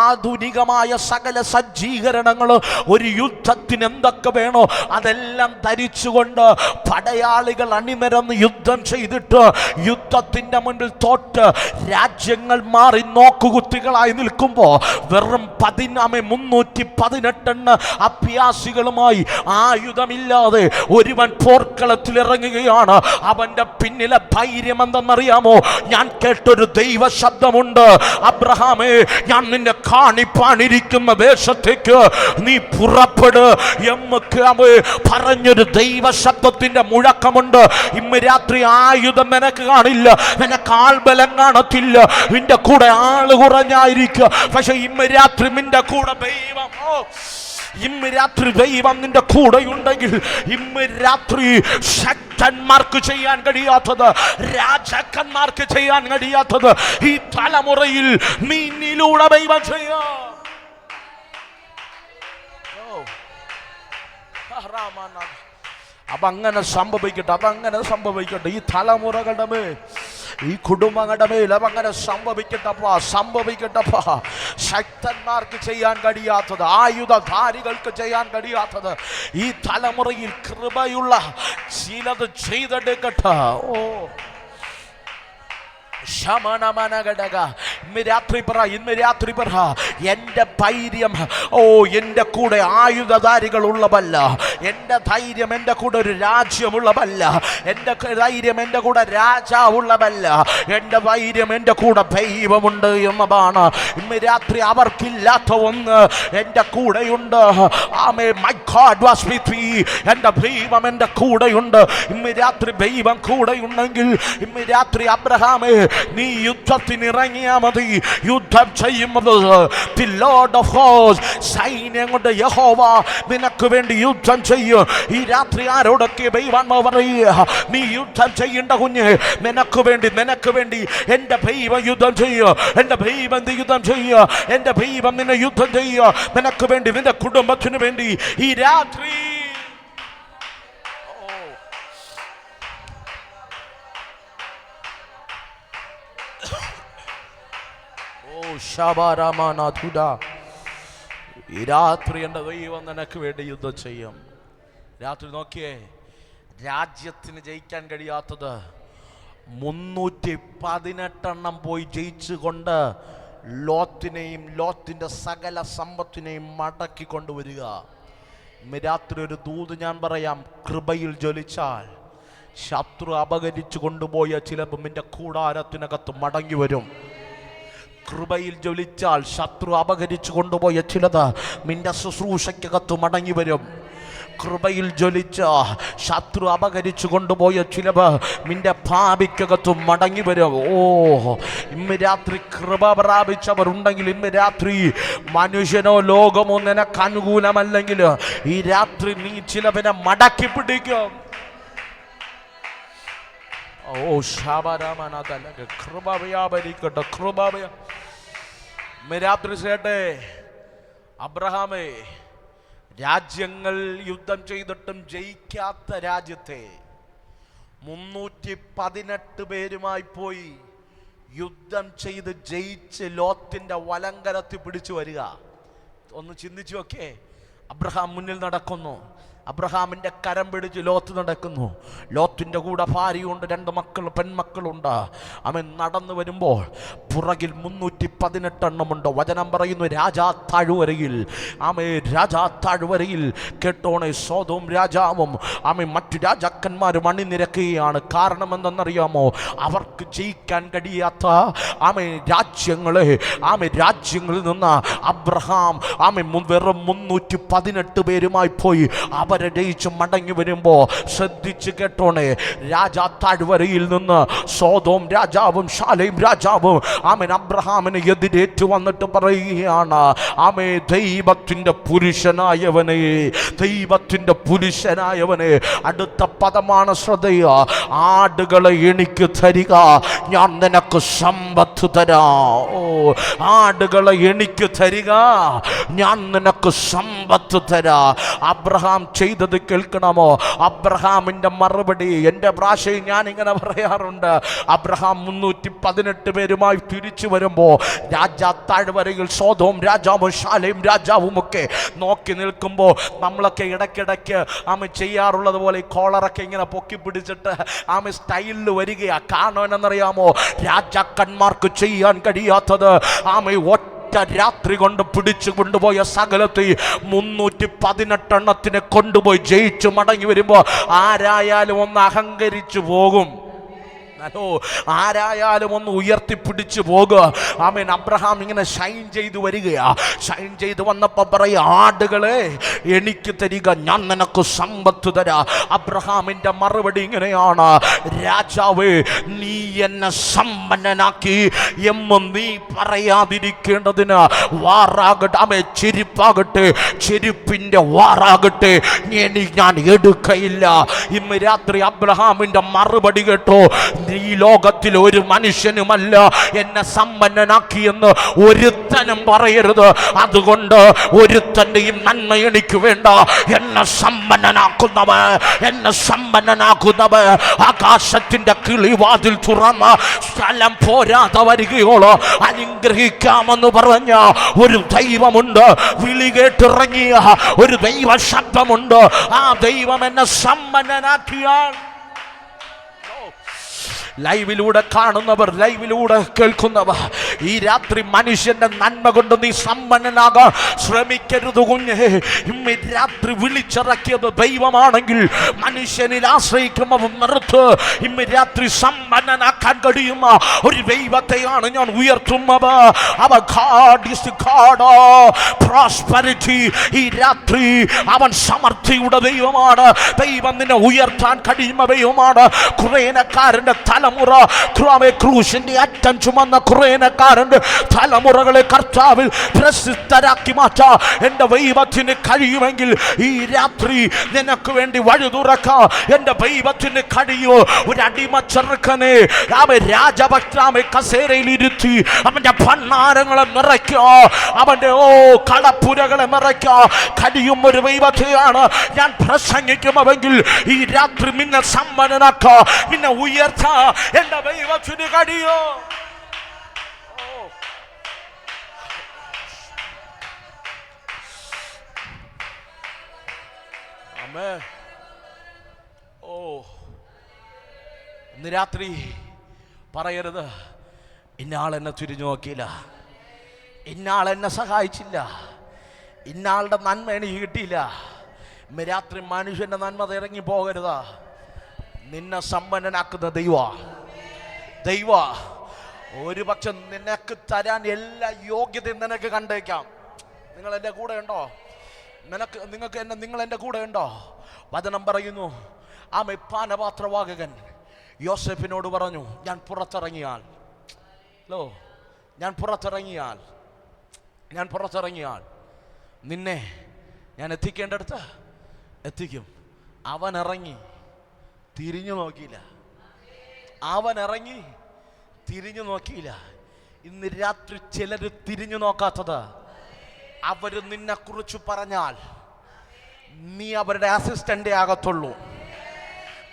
ആധുനികമായ സകല സജ്ജീകരണങ്ങൾ, ഒരു യുദ്ധത്തിന് എന്തൊക്കെ വേണോ അതെല്ലാം ധരിച്ചുകൊണ്ട് പടയാളികൾ അണിനിരന്ന് യുദ്ധം ചെയ്തിട്ട് യുദ്ധത്തിന്റെ മുന്നിൽ തോറ്റ് രാജ്യങ്ങൾ മാറി നോക്കുകുത്തികളായി നിൽക്കുമ്പോൾ വെറും 318 അഭ്യാസികളുമായി ആയുധമില്ലാതെ ഒരുവൻ പോർക്കളത്തിൽ ഇറങ്ങുകയാണ്. അവന്റെ പിന്നിലെ ധൈര്യം എന്തെന്നറിയാമോ? ഞാൻ കേട്ടൊരു ദൈവ ശബ്ദമുണ്ട്, അബ്രഹാമേ, ഞാൻ നിന്നെ കാണിപ്പാനിരിക്കുന്ന ദേശത്തേക്ക് നീ പുറപ്പെട് എമ്മക്ക് പറഞ്ഞൊരു ദൈവ ശബ്ദത്തിന്റെ മുഴക്കമുണ്ട്. ഇന്ന് രാത്രി ആയുധം നിനക്ക് കാണില്ല, നിനക്ക് ആൾബലം കാണത്തില്ല, നിന്റെ കൂടെ ആള് കുറഞ്ഞായിരിക്കും. പക്ഷെ ഇന്ന് രാത്രി നിന്റെ കൂടെ ദൈവം, ഇന്ന് രാത്രി ദൈവം നിന്റെ കൂടെ ഉണ്ടെങ്കിൽ ഇന്ന് രാത്രി ശക്തന്മാർക്ക് ചെയ്യാൻ കഴിയാത്തത്, രാജാക്കന്മാർക്ക് ചെയ്യാൻ കഴിയാത്തത് ഈ തലമുറയിൽ നിന്നിലൂടെ ദൈവം ചെയ്യാം. അപ്പൊ അങ്ങനെ സംഭവിക്കട്ടെ, അതങ്ങനെ സംഭവിക്കട്ടെ. ഈ തലമുറകളുടെ മേൽ, ഈ കുടുംബങ്ങളുടെ മേൽ അതങ്ങനെ സംഭവിക്കട്ടപ്പാ. ശക്തന്മാർക്ക് ചെയ്യാൻ കഴിയാത്തത്, ആയുധധാരികൾക്ക് ചെയ്യാൻ കഴിയാത്തത് ഈ തലമുറയിൽ കൃപയുള്ള ചിലത് ചെയ്തെടുക്കട്ടെ. ഇന്ന് രാത്രി പറ, എൻ്റെ ധൈര്യം എൻ്റെ കൂടെ ആയുധധാരികൾ ഉള്ളതല്ല, എൻ്റെ ധൈര്യം എൻ്റെ കൂടെ ഒരു രാജ്യമുള്ളതല്ല, എൻ്റെ ധൈര്യം എൻ്റെ കൂടെ രാജാവുള്ളതല്ല, എൻ്റെ ധൈര്യം എൻ്റെ കൂടെ ദൈവമുണ്ട് എന്നതാണ്. ഇന്ന് രാത്രി അവർക്കില്ലാത്ത ഒന്ന് എൻ്റെ കൂടെയുണ്ട്. My God was with me. എൻ്റെ ദൈവം എൻ്റെ കൂടെയുണ്ട്. ഇന്ന് രാത്രി ദൈവം കൂടെയുണ്ടെങ്കിൽ ഇന്ന് രാത്രി അബ്രഹാമേ, നീ യുദ്ധത്തിന് ഇറങ്ങിയാ മതി. യുദ്ധം ചെയ്യുന്നത് ദി ലോർഡ് ഓഫ് ഹോസ്റ്റ്, സൈന്യം കൊണ്ട് യഹോവ നിനക്ക് വേണ്ടി യുദ്ധം ചെയ്യും. ഈ രാത്രി ആരോടൊക്കെ ദൈവാത്മാവ് പറയുക, നീ യുദ്ധം ചെയ്യേണ്ട കുഞ്ഞ്, നിനക്ക് വേണ്ടി എൻ്റെ ദൈവം യുദ്ധം ചെയ്യുക, എൻ്റെ ദൈവം യുദ്ധം ചെയ്യുക, എൻ്റെ ദൈവം നിന്നെ യുദ്ധം ചെയ്യുക, നിനക്ക് വേണ്ടി, നിന്റെ കുടുംബത്തിന് വേണ്ടി ഈ രാത്രി. ഈ രാത്രി എൻ്റെ ദൈവം നിനക്ക് വേണ്ടി യുദ്ധം ചെയ്യും. രാത്രി നോക്കിയേ, രാജ്യത്തിന് ജയിക്കാൻ കഴിയാത്തത് 318 പോയി ജയിച്ചുകൊണ്ട് ലോത്തിനെയും ലോത്തിൻ്റെ സകല സമ്പത്തിനെയും മടക്കി കൊണ്ടുവരിക. രാത്രി ഒരു ദൂത് ഞാൻ പറയാം, കൃപയിൽ ജ്വലിച്ചാൽ ശത്രു അപഹരിച്ചു കൊണ്ടുപോയ ചിലപ്പോൾ നിന്റെ കൂടാരത്തിനകത്ത് മടങ്ങി വരും. കൃപയിൽ ജ്വലിച്ചാൽ ശത്രു അപഹരിച്ചു കൊണ്ടുപോയ ചിലത് നിന്റെ ശുശ്രൂഷയ്ക്കകത്ത് മടങ്ങി വരും. കൃപയിൽ ജ്വലിച്ച ശത്രു അപഹരിച്ചു കൊണ്ടുപോയ ചിലവ് നിന്റെ ഭാവിക്കകത്ത് മടങ്ങി വരും. ഇന്ന് രാത്രി കൃപ പ്രാപിച്ചവരുണ്ടെങ്കിൽ, ഇന്ന് രാത്രി മനുഷ്യനോ ലോകമോ നിനക്ക് അനുകൂലമല്ലെങ്കിൽ, ഈ രാത്രി നീ ചിലവിനെ മടക്കി പിടിക്കും. കൃപ വ്യാപരിക്കട്ടെ, കൃപ. രാത്രി കേട്ടെ, അബ്രഹാമേ, രാജ്യങ്ങൾ യുദ്ധം ചെയ്തിട്ടും ജയിക്കാത്ത രാജ്യത്തെ 318 പേരുമായി പോയി യുദ്ധം ചെയ്ത് ജയിച്ച് ലോത്തിന്റെ വലങ്കരത്തിൽ പിടിച്ചു വരിക. ഒന്ന് ചിന്തിച്ചു നോക്കേ, അബ്രഹാം മുന്നിൽ നടക്കുന്നു, അബ്രഹാമിൻ്റെ കരം പിടിച്ച് ലോത്ത് നടക്കുന്നു. ലോത്തിൻ്റെ കൂടെ ഭാര്യയുണ്ട്, 2 പെൺമക്കളുണ്ട്. അവൻ നടന്നു വരുമ്പോൾ പുറകിൽ 318 വചനം പറയുന്നു, രാജാ താഴ്വരയിൽ, രാജാ താഴ്വരയിൽ കേട്ടോണെ, സോദോം രാജാവും മറ്റു രാജാക്കന്മാരും അണിനിരക്കുകയാണ്. കാരണം എന്തെന്നറിയാമോ? അവർക്ക് ജയിക്കാൻ കഴിയാത്ത രാജ്യങ്ങളിൽ നിന്ന് അബ്രഹാം വെറും 318 പേരുമായി പോയി അവരെ ജയിച്ച് മടങ്ങി വരുമ്പോൾ ശ്രദ്ധിച്ച് കേട്ടോണേ, രാജാ താഴ്വരയിൽ നിന്ന് സോദോം രാജാവും ശാലേം രാജാവും അബ്രഹാമിന് എതിരേറ്റു വന്നിട്ട് പറയുകയാണ്, ദൈവത്തിന്റെ പുരുഷനായവനെ, ദൈവത്തിന്റെ പുരുഷനായവനെ. അടുത്ത പദമാണ് ശ്രദ്ധയ, ആടുകളെ എനിക്ക് തരിക, ഞാൻ നിനക്ക് സമ്പത്ത് തരാം. ആടുകളെ എനിക്ക് തരിക, ഞാൻ നിനക്ക് സമ്പത്ത് തരാം. അബ്രഹാം ചെയ്തത് കേൾക്കണമോ? അബ്രഹാമിന്റെ മറുപടി, എൻ്റെ ഭാഷയിൽ ഞാൻ ഇങ്ങനെ പറയാറുണ്ട്, അബ്രഹാം 318 പേരുമായി തിരിച്ചു വരുമ്പോൾ രാജാ താഴ്വരയിൽ സോദോം രാജാവും ശാലേം രാജാവും ഒക്കെ നോക്കി നിൽക്കുമ്പോൾ നമ്മളൊക്കെ ഇടയ്ക്കിടയ്ക്ക് ചെയ്യാറുള്ളത് പോലെ ഈ കോളറൊക്കെ ഇങ്ങനെ പൊക്കി പിടിച്ചിട്ട് സ്റ്റൈലിൽ വരികയാ. കാരണം എന്നറിയാമോ? രാജാക്കന്മാർക്ക് ചെയ്യാൻ കഴിയാത്തത് രാത്രി കൊണ്ട് പിടിച്ചു കൊണ്ടുപോയ സകലത്തെ 318 കൊണ്ടുപോയി ജയിച്ചു മടങ്ങി വരുമ്പോ ആരായാലും ഒന്ന് അഹങ്കരിച്ചു പോകും. ആരായാലും ഒന്ന് ഉയർത്തിപ്പിടിച്ചു പോകുക. അബ്രഹാം ഇങ്ങനെ ഷൈൻ ചെയ്തു വരികയാ. ഷൈൻ ചെയ്തു വന്നപ്പോ പറയാ, ആടുകളെ എനിക്ക് തരിക, ഞാൻ നിനക്ക് സമ്പത്ത് തരാ. അബ്രഹാമിന്റെ മറുപടി ഇങ്ങനെയാണ്, രാജാവേ, നീ എന്നെ സമ്പന്നനാക്കി എന്ന് നീ പറയാതിരിക്കേണ്ടതിന് വാറാകട്ടെ, ചെരുപ്പാകട്ടെ, ചെരുപ്പിന്റെ വാറാകട്ടെ, ഞാൻ എടുക്കയില്ല. ഇന്ന് രാത്രി അബ്രഹാമിന്റെ മറുപടി കേട്ടോ, ഈ ലോകത്തിൽ ഒരു മനുഷ്യനുമല്ല എന്നെ സമ്പന്നനാക്കിയെന്ന് ഒരുത്തനും പറയരുത്. അതുകൊണ്ട് ഒരുത്തന്റെയും നന്മ എനിക്ക് വേണ്ട. എന്നെ സമ്പന്നനാക്കുന്നവൻ ആകാശത്തിന്റെ കിളിവാതിൽ തുറന്ന് സ്ഥലം പോരാതെ വരികയോളോ അനുഗ്രഹിക്കാമെന്ന് പറഞ്ഞ ഒരു ദൈവമുണ്ട്. വിളി കേട്ടിറങ്ങിയ ഒരു ദൈവ ശബ്ദമുണ്ട്. ആ ദൈവം എന്നെ സമ്പന്നനാക്കിയാൽ, ലൈവിലൂടെ കാണുന്നവർ, ലൈവിലൂടെ കേൾക്കുന്നവർ, ഈ രാത്രി മനുഷ്യന്റെ നന്മ കൊണ്ട് നീ സമ്പന്നനാകാൻ ശ്രമിക്കരുത് കുഞ്ഞേ. ഇന്ന് രാത്രി വിളിച്ചിറക്കിയത് ദൈവമാണെങ്കിൽ മനുഷ്യനിൽ ആശ്രയിക്കുമ്പോൾ നിർത്ത്. ഇന്ന് രാത്രി സമ്പന്നനാക്കാൻ കഴിയുന്ന ഒരു ദൈവത്തെയാണ് ഞാൻ ഉയർത്തുന്നത്. അവൻ God is the God of prosperity. ഈ രാത്രി അവൻ സമൃദ്ധിയുടെ ദൈവമാണ്. ദൈവം നിന്നെ ഉയർത്താൻ കഴിയുന്ന ദൈവമാണ്. കുറേനക്കാരന്റെ തലമുറ ക്രൂശിന്റെ അറ്റം ചുമന്ന കുറേനക്കാർ പണക്കാരന്റെ തലമുറകളെ കർത്താവിൽ പ്രസിദ്ധരാക്കി മാറ്റാ എന്റെ ദൈവത്തിന് കഴിയുമെങ്കിൽ ഈ രാത്രി നിനക്ക് വേണ്ടി വഴി തുറക്കാം. എന്റെ ദൈവത്തിന് കഴിയോ? ഒരു അടിമ ചെറുക്കനെ അവൻ രാജഭക്താമെ കസേരയിൽ ഇരുത്തി അവന്റെ ഭണ്ഡാരങ്ങളെ നിറയ്ക്കോ, അവന്റെ കളപ്പുരകളെ നിറയ്ക്കോ കഴിയും ഒരു ദൈവത്തെയാണ് ഞാൻ പ്രസംഗിക്കുമെങ്കിൽ ഈ രാത്രി നിന്നെ സമ്പന്നനാക്കാ, നിന്നെ ഉയർത്താ എന്റെ ദൈവത്തിന് കഴിയോ? ഇന്ന് രാത്രി പറയരുത് ഇന്നാൾ എന്നെ തിരിഞ്ഞു നോക്കിയില്ല, ഇന്നാൾ എന്നെ സഹായിച്ചില്ല, ഇന്നാളുടെ നന്മ എനിക്ക് കിട്ടിയില്ല. ഇന്ന് രാത്രി മനുഷ്യന്റെ നന്മ ഇറങ്ങി പോകരുത്. നിന്നെ സമ്പന്നനാക്കുന്ന ദൈവ ഒരു പക്ഷെ നിനക്ക് തരാൻ എല്ലാ യോഗ്യതയും നിനക്ക് കണ്ടേക്കാം. നിങ്ങൾ എൻ്റെ കൂടെ ഉണ്ടോ? നിങ്ങൾ എൻ്റെ കൂടെ ഉണ്ടോ? വചനം പറയുന്നു, ആ പാനപാത്രവാഹകൻ യോസേഫിനോട് പറഞ്ഞു, ഞാൻ പുറത്തിറങ്ങിയാൽ നിന്നെ ഞാൻ എത്തിക്കേണ്ടടുത്ത് എത്തിക്കും. അവൻ ഇറങ്ങി തിരിഞ്ഞു നോക്കിയില്ല. ഇന്ന് രാത്രി ചിലർ തിരിഞ്ഞു നോക്കാത്തത്, അവര് നിന്നെ കുറിച്ച് പറഞ്ഞാൽ നീ അവരുടെ അസിസ്റ്റന്റേ ആകത്തുള്ളൂ.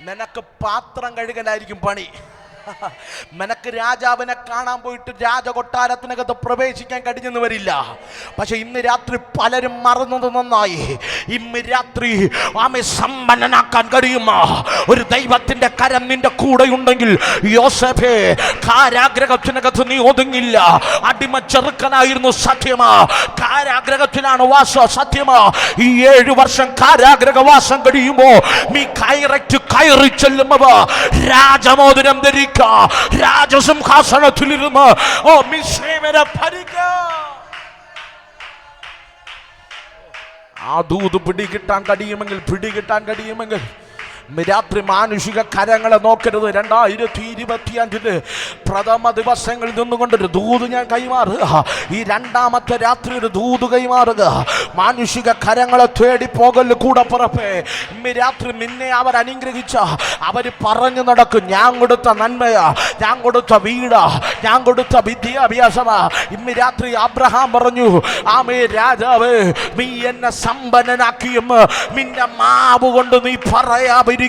നിനക്ക് പാത്രം കഴുകലായിരിക്കും പണി. നിനക്ക് രാജാവിനെ കാണാൻ പോയിട്ട് രാജകൊട്ടാരത്തിനകത്ത് പ്രവേശിക്കാൻ കഴിഞ്ഞെന്ന് വരില്ല. പക്ഷെ ഇന്ന് രാത്രി പലരും മറന്നത് നന്നായി. ഇന്ന് രാത്രി ആമെ സമ്പന്നനാക്കാൻ കഴിയുമോ? ഒരു ദൈവത്തിന്റെ കരം നിന്റെ കൂടെ ഉണ്ടെങ്കിൽ യോസേഫേ, കാരാഗ്രഹത്തിനകത്ത് നീ ഒതുങ്ങില്ല. അടിമ ചെറുക്കനായിരുന്നു, സത്യമാ. കാരാഗ്രഹത്തിലാണ് വാസം, സത്യമാ. ഈ 7 വർഷം കാരാഗ്രഹവാസം കഴിയുമ്പോ നീ കയറി ചെല്ലുമ്പോ രാജമോതിരം ധരിക്കും, രാജസിംഹാസനത്തിലിരുന്ന് മിസ്രയീമിനെ ഭരിക്കാം. ആ ദൂത് പിടികിട്ടാൻ കഴിയുമെങ്കിൽ രാത്രി മാനുഷിക കരങ്ങളെ നോക്കരുത്. 2025 പ്രഥമ ദിവസങ്ങളിൽ നിന്നുകൊണ്ടൊരു ദൂത് ഞാൻ കൈമാറുക. ഈ രണ്ടാമത്തെ രാത്രി ഒരു ദൂത് കൈമാറുക. മാനുഷിക കരങ്ങളെ തേടി പോകല് കൂടെ പുറപ്പേ. ഇന്ന് രാത്രി നിന്നെ അവർ അനുഗ്രഹിച്ച, അവർ പറഞ്ഞു നടക്കും, ഞാൻ കൊടുത്ത നന്മയാ, ഞാൻ കൊടുത്ത വീടാ, ഞാൻ കൊടുത്ത വിദ്യാഭ്യാസമാ. ഇന്ന് രാത്രി അബ്രഹാം പറഞ്ഞു, ആമേ രാജാവേ, നീ എന്നെ സമ്പന്നനാക്കിയെന്ന് നിന്റെ മാവ് കൊണ്ട് നീ പറയാതിരിക്കണമെന്ന്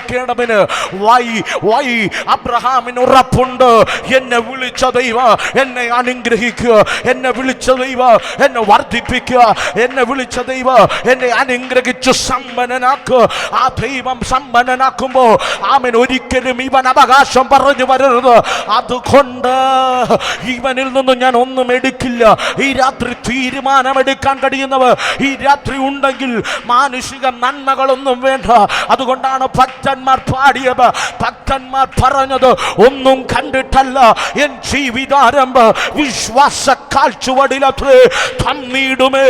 അബ്രഹാമിന് ഉറപ്പുണ്ട്. എന്നെ വിളിച്ച ദൈവം എന്നെ അനുഗ്രഹിക്കുക, എന്നെ വിളിച്ച ദൈവം എന്നെ വർദ്ധിപ്പിക്കുക, എന്നെ വിളിച്ച ദൈവം എന്നെ അനുഗ്രഹിച്ച് സമ്പന്നനാക്കുക. ആ ദൈവം സമ്പന്നനാക്കുമ്പോ ആമൻ ഒരിക്കലും ഇവൻ അവകാശം പറഞ്ഞു വരരുത്. അതുകൊണ്ട് ഇവനിൽ നിന്നും ഞാൻ ഒന്നും എടുക്കില്ല. ഈ രാത്രി തീരുമാനമെടുക്കാൻ കഴിയുന്നവർ ഈ രാത്രി ഉണ്ടെങ്കിൽ മാനുഷിക നന്മകളൊന്നും വേണ്ട. അതുകൊണ്ടാണ് ഭക്തന്മാർ പാടിയത്, ഭക്തന്മാർ പറഞ്ഞത്, ഒന്നും കണ്ടിട്ടല്ല എൻ ജീവിതാരംഭ വിശ്വാസ കാൽച്ചുവടിലത്രേ തന്നീടുമേ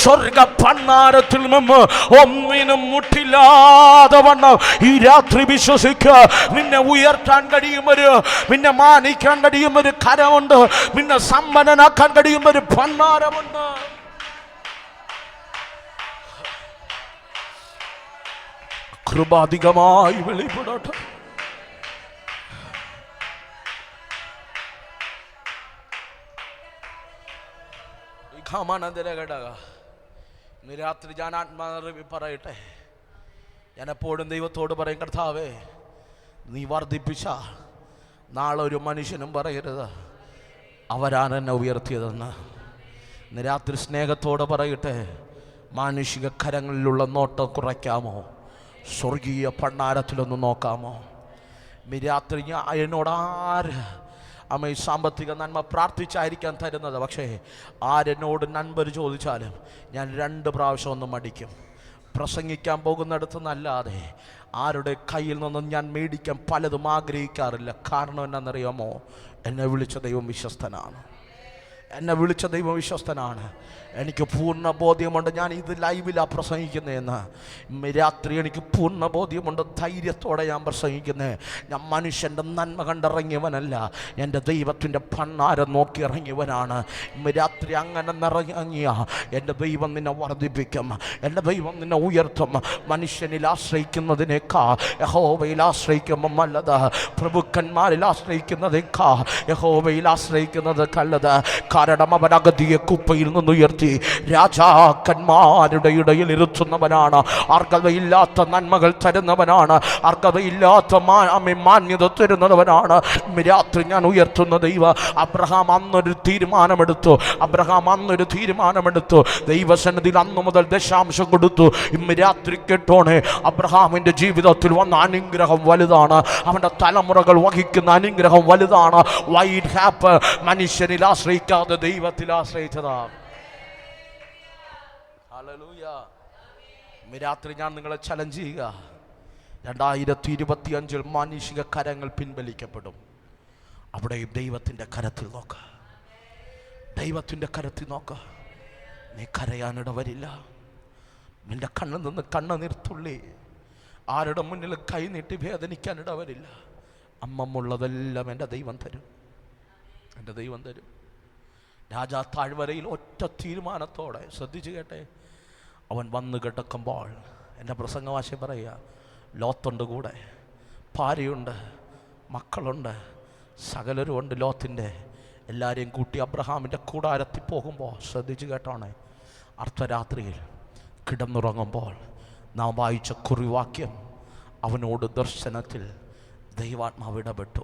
സ്വർഗ ഭണ്ഡാരത്തിൽ നിന്ന് ഒന്നിനും മുട്ടില്ലാതെ വണ്ണം ഈ രാത്രി വിശ്വസിക്കുക. നിന്നെ ഉയർത്താൻ കഴിയുമൊരു, നിന്നെ മാനിക്കാൻ കഴിയുമൊരു കരമുണ്ട്, നിന്നെ സമ്പന്നനാക്കാൻ കഴിയുമൊരു ഭണ്ഡാരമുണ്ട്. കൃപാധികമായി വെളിപ്പെടട്ടെ. ഇന്ന് രാത്രി ഞാൻ ആത്മാറി പറയട്ടെ, ഞാൻ എപ്പോഴും ദൈവത്തോട് പറയും, കർത്താവേ, നീ വർദ്ധിപ്പിച്ച നാളെ ഒരു മനുഷ്യനും പറയരുത് അവരാണ് എന്നെ ഉയർത്തിയതെന്ന്. ഇന്ന് രാത്രി സ്നേഹത്തോടെ പറയട്ടെ, മാനുഷിക കരങ്ങളിലുള്ള നോട്ടം കുറയ്ക്കാമോ? സ്വർഗീയ ഭണ്ഡാരത്തിലൊന്ന് നോക്കാമോ? രാത്രി എന്നോട് ആര് അമ്മ സാമ്പത്തിക നന്മ പ്രാർത്ഥിച്ചായിരിക്കാൻ തരുന്നത്, പക്ഷേ ആരെന്നോട് നൻപർ ചോദിച്ചാലും ഞാൻ 2 പ്രാവശ്യം ഒന്ന് മടിക്കും. പ്രസംഗിക്കാൻ പോകുന്നിടത്ത് നല്ലാതെ ആരുടെ കയ്യിൽ നിന്നും ഞാൻ മേടിക്കാൻ പലതും ആഗ്രഹിക്കാറില്ല. കാരണം എന്നാണെന്നറിയാമോ? എന്നെ വിളിച്ച ദൈവം വിശ്വസ്തനാണ്. എന്നെ വിളിച്ച ദൈവം വിശ്വസ്തനാണ്. എനിക്ക് പൂർണ്ണ ബോധ്യമുണ്ട് ഞാൻ ഇത് ലൈവിലാണ് പ്രസംഗിക്കുന്നതെന്ന്. രാത്രി എനിക്ക് പൂർണ്ണ ബോധ്യമുണ്ട്, ധൈര്യത്തോടെ ഞാൻ പ്രസംഗിക്കുന്നത്. ഞാൻ മനുഷ്യൻ്റെ നന്മ കണ്ടിറങ്ങിയവനല്ല, എൻ്റെ ദൈവത്തിൻ്റെ ഭണ്ഡാരം നോക്കി ഇറങ്ങിയവനാണ്. രാത്രി അങ്ങനെ നിറങ്ങിയ എൻ്റെ ദൈവം നിന്നെ വർദ്ധിപ്പിക്കും, എൻ്റെ ദൈവം നിന്നെ ഉയർത്തും. മനുഷ്യനിൽ ആശ്രയിക്കുന്നതിനേക്കാൾ യഹോവയിൽ ആശ്രയിക്കുമ്പോൾ നല്ലത്, പ്രഭുക്കന്മാരിൽ ആശ്രയിക്കുന്നതിനേക്കാൾ യഹോവയിൽ ആശ്രയിക്കുന്നത് നല്ലത്. കാരണം അവൻ അഗതിയെ കുപ്പയിൽ നിന്ന് ഉയർത്തി രാജാക്കന്മാരുടെ ഇടയിൽ ഇരുത്തുന്നവനാണ്. അർഹതയില്ലാത്ത നന്മകൾ തരുന്നവനാണ്, അർഹതയില്ലാത്ത മാന്യത തരുന്നവനാണ്. രാത്രി ഞാൻ ഉയർത്തുന്ന ദൈവം. അബ്രഹാം അന്നൊരു തീരുമാനമെടുത്തു. ദൈവസന്നിധിയിൽ അന്നു മുതൽ ദശാംശം കൊടുത്തു. ഇന്ന് രാത്രി കേട്ടോണേ, അബ്രഹാമിൻ്റെ ജീവിതത്തിൽ വന്ന അനുഗ്രഹം വലുതാണ്, അവൻ്റെ തലമുറകൾ വഹിക്കുന്ന അനുഗ്രഹം വലുതാണ്. വൈറ്റ് ഹാപ്പ് മനുഷ്യനിൽ ആശ്രയിക്കാതെ ദൈവത്തിൽ ആശ്രയിച്ചതാണ്. ഹല്ലേലൂയ. രാത്രി ഞാൻ നിങ്ങളെ ചലഞ്ച് ചെയ്യുക. 2025 മാനുഷിക കരങ്ങൾ പിൻവലിക്കപ്പെടും. അവിടെയും ദൈവത്തിൻ്റെ കരത്തിൽ നോക്ക, ദൈവത്തിൻ്റെ കരത്തിൽ നോക്ക. നീ കരയാനിട വരില്ല. നിന്റെ കണ്ണിൽ നിന്ന് കണ്ണുനീർത്തുള്ളി ആരുടെ മുന്നിൽ കൈനീട്ടി വേദനിക്കാനിട വരില്ല. അമ്മമുള്ളതെല്ലാം എൻ്റെ ദൈവം തരും, എൻ്റെ ദൈവം തരും. രാജാ താഴ്വരയിൽ ഒറ്റ തീരുമാനത്തോടെ, ശ്രദ്ധിച്ചു കേട്ടെ, അവൻ വന്ന് കിടക്കുമ്പോൾ, എൻ്റെ പ്രസംഗഭാഷ പറയുക, ലോത്തുണ്ട് കൂടെ, ഭാര്യയുണ്ട്, മക്കളുണ്ട്, സകലരുമുണ്ട്. ലോത്തിൻ്റെ എല്ലാവരെയും കൂട്ടി അബ്രഹാമിൻ്റെ കൂടാരത്തിൽ പോകുമ്പോൾ, ശ്രദ്ധിച്ചു കേട്ടോണേ, അർദ്ധരാത്രിയിൽ കിടന്നുറങ്ങുമ്പോൾ നാം വായിച്ച കുറിവാക്യം, അവനോട് ദർശനത്തിൽ ദൈവാത്മാവ് ഇടപെട്ടു.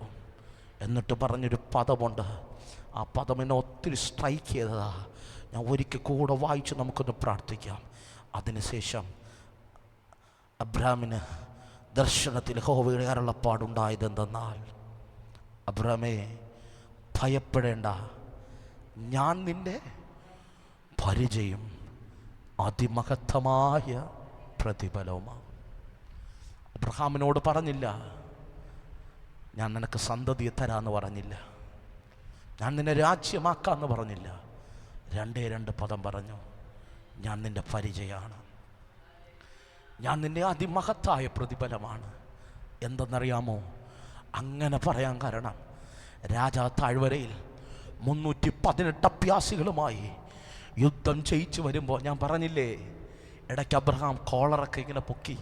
എന്നിട്ട് പറഞ്ഞൊരു പദമുണ്ട്, ആ പദം എന്നെ ഒത്തിരി സ്ട്രൈക്ക് ചെയ്തതാ. ഞാൻ ഒരിക്കൽ കൂടെ വായിച്ച് നമുക്കൊന്ന് പ്രാർത്ഥിക്കാം. അതിനുശേഷം അബ്രാമിന് ദർശനത്തിൽ യഹോവയുടെ അരുളപ്പാടുണ്ടായതെന്തെന്നാൽ, അബ്രാമേ ഭയപ്പെടേണ്ട, ഞാൻ നിന്റെ പരിചയം അതിമഹത്തമായ പ്രതിഫലവുമാണ്. അബ്രഹാമിനോട് പറഞ്ഞില്ല ഞാൻ നിനക്ക് സന്തതിയെ തരാമെന്ന് പറഞ്ഞില്ല, ഞാൻ നിന്നെ രാജ്യമാക്കാമെന്ന് പറഞ്ഞില്ല. 2 പദം പറഞ്ഞു, ഞാൻ നിന്റെ പരിചയമാണ്, ഞാൻ നിന്റെ അതിമഹത്തായ പ്രതിഫലമാണ്. എന്തെന്നറിയാമോ അങ്ങനെ പറയാൻ കാരണം? രാജാ താഴ്വരയിൽ 318 അഭ്യാസികളുമായി യുദ്ധം ജയിച്ചു വരുമ്പോൾ, ഞാൻ പറഞ്ഞില്ലേ ഇടയ്ക്ക് അബ്രഹാം കോളറൊക്കെ ഇങ്ങനെ പൊക്കി,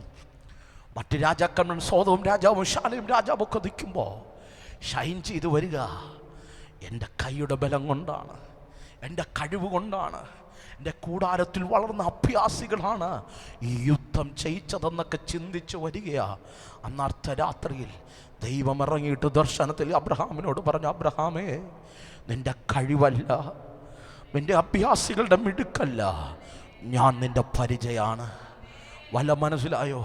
മറ്റ് രാജാക്കന്മാർ സോദവും രാജാവും ശാലയും രാജാവും ഒക്കെ നിൽക്കുമ്പോൾ ഷൈൻ ചെയ്ത് വരിക. എൻ്റെ കൈയുടെ ബലം കൊണ്ടാണ്, എൻ്റെ കഴിവ് കൊണ്ടാണ്, എൻ്റെ കൂടാരത്തിൽ വളർന്ന അഭ്യാസികളാണ് ഈ യുദ്ധം ജയിച്ചതെന്നൊക്കെ ചിന്തിച്ച് വരികയാ. അന്ന് അർദ്ധരാത്രിയിൽ ദൈവം ഇറങ്ങിയിട്ട് ദർശനത്തിൽ അബ്രഹാമിനോട് പറഞ്ഞു, അബ്രഹാമേ നിൻ്റെ കഴിവല്ല, നിൻ്റെ അഭ്യാസികളുടെ മിടുക്കല്ല, ഞാൻ നിൻ്റെ പരിചയമാണ്. വല്ല മനസ്സിലായോ?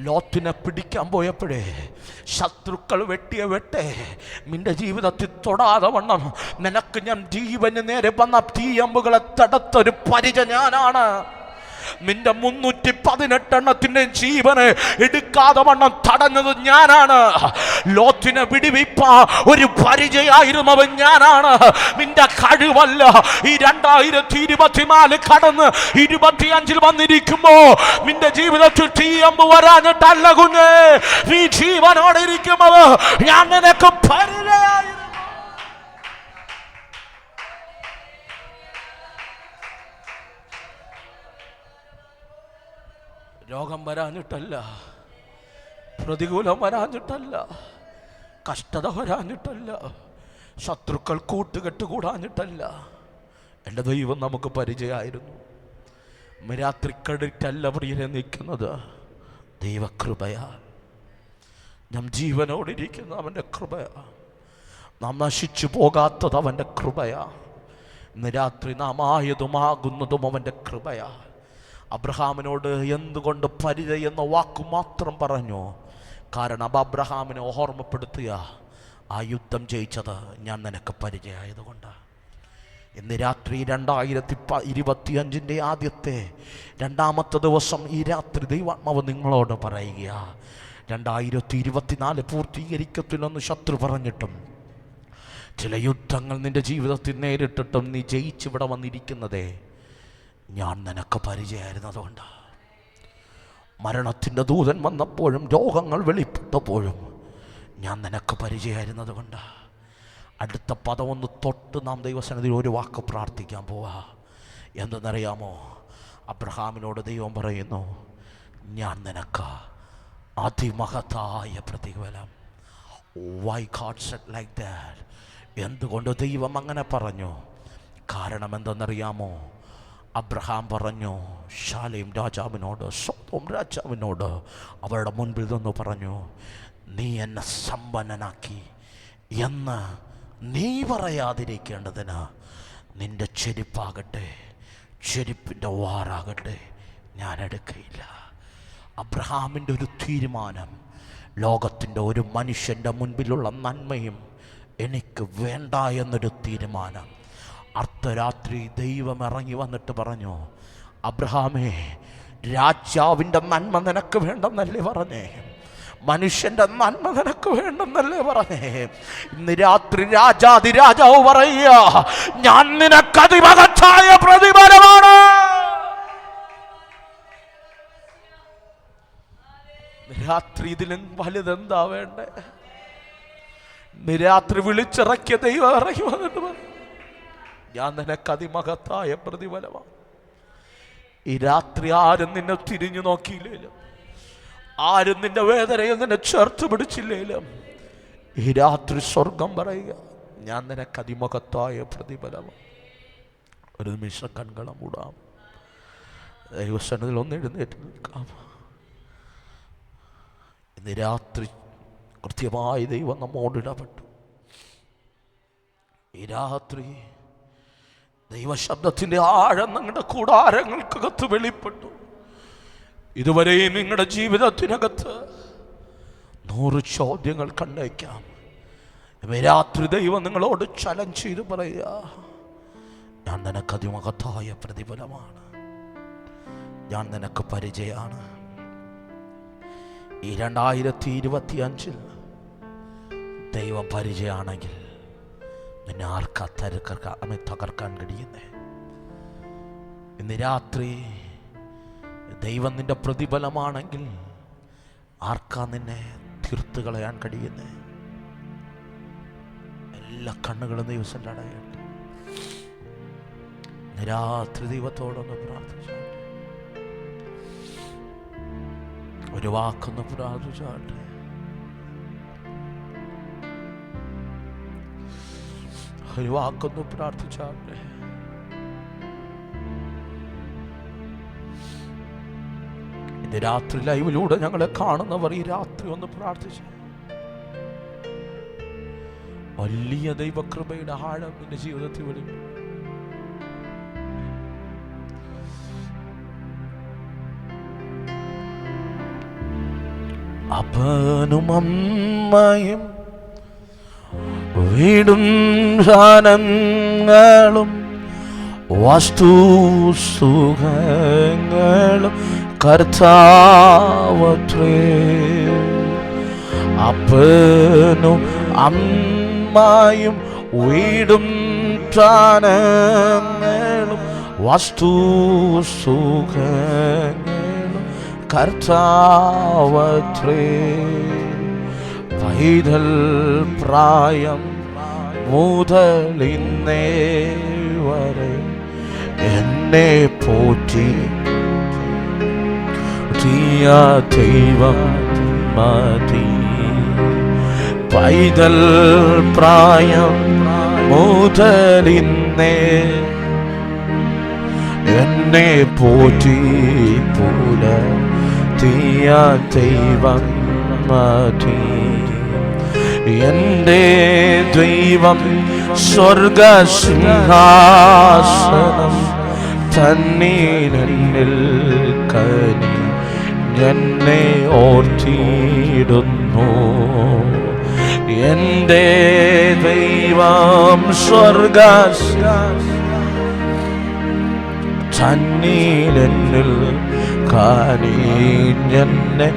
ലോത്തിനെ പിടിക്കാൻ പോയപ്പോഴേ ശത്രുക്കൾ വെട്ടിയ വെട്ടേ നിന്റെ ജീവിതത്തിൽ തൊടാതെ വണ്ണം നിനക്ക് ഞാൻ ജീവന് നേരെ വന്ന തീയമ്പുകളെ തടുത്തൊരു പരിചയം ഞാനാണ്. നിന്റെ 318 ജീവനെ എടുക്കാതെ വണ്ണം തടഞ്ഞത് ഞാനാണ്. ലോത്തിനെ വിടിവിപ്പ ഒരു പരിചയമായിരുന്നവൻ ഞാനാണ്, നിന്റെ കഴിവല്ല. ഈ 2024 കടന്ന് 25 വന്നിരിക്കുമ്പോ നിന്റെ ജീവിതത്തിൽ തീയമ്പ് വരാഞ്ഞിട്ടല്ല കുഞ്ഞേ, നീ ജീവനോടെ ഇരിക്കുമ്പോൾ ഞാൻ നിനക്ക് പരിചയമായിരുന്നു. രോഗം വരാഞ്ഞിട്ടല്ല, പ്രതികൂലം വരാഞ്ഞിട്ടല്ല, കഷ്ടത വരാഞ്ഞിട്ടല്ല, ശത്രുക്കൾ കൂട്ടുകെട്ട് കൂടാഞ്ഞിട്ടല്ല. എൻ്റെ ദൈവം നമുക്ക് പരിചയമായിരുന്നു. രാത്രിക്കടിട്ടല്ല പ്രിയരെ നിൽക്കുന്നത്, ദൈവകൃപയാ. നാം ജീവനോടിരിക്കുന്ന അവൻ്റെ കൃപയാ, നാം നശിച്ചു പോകാത്തത് അവൻ്റെ കൃപയാ. ഇന്ന് രാത്രി നാം ആയതുമാകുന്നതും അവൻ്റെ കൃപയാ. അബ്രഹാമിനോട് എന്തുകൊണ്ട് പരിചയം എന്ന വാക്കു മാത്രം പറഞ്ഞു? കാരണം അബ്രഹാമിനെ ഓർമ്മപ്പെടുത്തുക, ആ യുദ്ധം ജയിച്ചത് ഞാൻ നിനക്ക് പരിചയമായതുകൊണ്ടാണ്. ഇന്ന് രാത്രി 2025 ആദ്യത്തെ 2ാമത്തെ ദിവസം ഈ രാത്രി ദൈവാത്മാവ് നിങ്ങളോട് പറയുക, 2024 പൂർത്തീകരിക്കത്തില്ലെന്ന് ശത്രു പറഞ്ഞിട്ടും ചില യുദ്ധങ്ങൾ നിന്റെ ജീവിതത്തിൽ നേരിട്ടിട്ടും നീ ജയിച്ചിവിടെ വന്നിരിക്കുന്നതേ ഞാൻ നിനക്ക് പരിചയമായിരുന്നതുകൊണ്ട്. മരണത്തിൻ്റെ ദൂതൻ വന്നപ്പോഴും രോഗങ്ങൾ വെളിപ്പെട്ടപ്പോഴും ഞാൻ നിനക്ക് പരിചയമായിരുന്നത് കൊണ്ട്. അടുത്ത പദം ഒന്ന് തൊട്ട് നാം ദൈവസന്നിധിയിൽ ഒരു വാക്ക് പ്രാർത്ഥിക്കാൻ പോവാ. എന്തെന്നറിയാമോ? അബ്രഹാമിനോട് ദൈവം പറയുന്നു, ഞാൻ നിനക്ക് അതിമഹത്തായ പ്രതിഫലം. Why god said like that? എന്തുകൊണ്ട് ദൈവം അങ്ങനെ പറഞ്ഞു? കാരണം എന്തെന്നറിയാമോ? അബ്രഹാം പറഞ്ഞു ശാലേം രാജാവിനോട്, സൊദോം രാജാവിനോട് അവരുടെ മുൻപിൽ നിന്ന് പറഞ്ഞു, നീ എന്നെ സമ്പന്നനാക്കി എന്ന് നീ പറയാതിരിക്കേണ്ടതിന് നിന്റെ ചെരുപ്പാകട്ടെ, ചെരുപ്പിൻ്റെ വാറാകട്ടെ ഞാൻ എടുക്കയില്ല. അബ്രഹാമിൻ്റെ ഒരു തീരുമാനം, ലോകത്തിൻ്റെ ഒരു മനുഷ്യൻ്റെ മുൻപിലുള്ള നന്മയും എനിക്ക് വേണ്ട എന്നൊരു തീരുമാനം. അർദ്ധരാത്രി ദൈവം ഇറങ്ങി വന്നിട്ട് പറഞ്ഞു, അബ്രഹാമേ, രാജാവിൻ്റെ നന്മ നിനക്ക് വേണ്ടെന്നല്ലേ പറഞ്ഞേ? മനുഷ്യൻ്റെ നന്മ നിനക്ക് വേണ്ടെന്നല്ലേ പറഞ്ഞേ? ഇന്ന് രാത്രി രാജാതിരാജാവ് പറയുക, ഞാൻ നിനക്ക് അതിമഹത്തായ പ്രതിഫലമാണ്. രാത്രി ഇതിലും വലുതെന്താ വേണ്ടേ? രാത്രി വിളിച്ചിറക്കിയ ദൈവം ഇറങ്ങി വന്നിട്ട് പറഞ്ഞു, ഞാൻ നിനക്ക് അതിമഹത്തായ പ്രതിഫലമാണ്. ഈ രാത്രി ആരും നിന്നെ തിരിഞ്ഞു നോക്കിയില്ലേലും, ആരും നിന്റെ വേദനയിൽ നിന്നെ ചേർത്ത് പിടിച്ചില്ലേലും, ഈ രാത്രി സ്വർഗം പറയുക, ഞാൻ നിനക്ക് അതിമഹത്തായ പ്രതിഫലമാണ്. ഒരു നിമിഷം കൺകള മൂടാം, ദൈവസന്നിധിയിൽ ഒന്ന് എഴുന്നേറ്റ് നിൽക്കാം. ഇന്ന് രാത്രി കൃത്യമായി ദൈവം നമ്മോട് ഇടപെട്ടു. ഈ രാത്രി ദൈവശബ്ദത്തിൻ്റെ ആഴം നിങ്ങളുടെ കൂടാരങ്ങൾക്കകത്ത് വെളിപ്പെട്ടു. ഇതുവരെയും നിങ്ങളുടെ ജീവിതത്തിനകത്ത് 100 ചോദ്യങ്ങൾ കണ്ടേക്കാം. രാത്രി ദൈവം നിങ്ങളോട് ചലഞ്ച് ചെയ്ത് പറയുക, ഞാൻ നിനക്ക് അതിമഹത്തായ പ്രതിഫലമാണ്, ഞാൻ നിനക്ക് പരിചയമാണ്. ഈ 2025 ദൈവം പരിചയമാണെങ്കിൽ നിന്നെ ആർക്കാ തകർക്കാൻ കഴിയുന്നേ? ഇന്ന് രാത്രി ദൈവം നിന്റെ പ്രതിഫലമാണെങ്കിൽ ആർക്കാ നിന്നെ തീർത്ത് കളയാൻ കഴിയുന്നേ? എല്ലാ കണ്ണുകളും ദൈവത്തിൻ്റെ അടയട്ടെ. രാത്രി ദൈവത്തോടൊന്ന് പ്രാർത്ഥിച്ചാട്ടെ, ഒരു വാക്കൊന്ന് പ്രാർത്ഥിച്ചാട്ടെ. ഒരു വാക്കൊന്ന് പ്രാർത്ഥിച്ചാട്ടെ. ഇന്ന് രാത്രി ലൈവിലൂടെ ഞങ്ങളെ കാണുന്നവർ ഈ രാത്രി ഒന്ന് പ്രാർത്ഥിച്ചു. വലിയ ദൈവകൃപയുടെ ആഴം നിന്റെ ജീവിതത്തിൽ വരും. അപ്പനും അമ്മയും വീടും ധാനങ്ങളും വസ്തുസുഖങ്ങളും കർത്താവത്രേ. അപ്പനും അമ്മയും വീടും ധാനങ്ങളും വസ്തുസുഖങ്ങളും കർത്താവത്രേ. പൈതൽ പ്രായം മുതലിന്നേ വരെ എന്നെ പോറ്റി ദൈവം മതി. പൈതൽ പ്രായം മുതലിന്നേ എന്നെ പോറ്റി പുലർത്തിയ ദൈവം മതി. എന്റെ ദൈവം സ്വർഗസിംഹാസനം തന്നിൽ കനി എന്നെ ഓർത്തിടുന്നു. എന്റെ ദൈവം തന്നിൽ കനി എന്നെ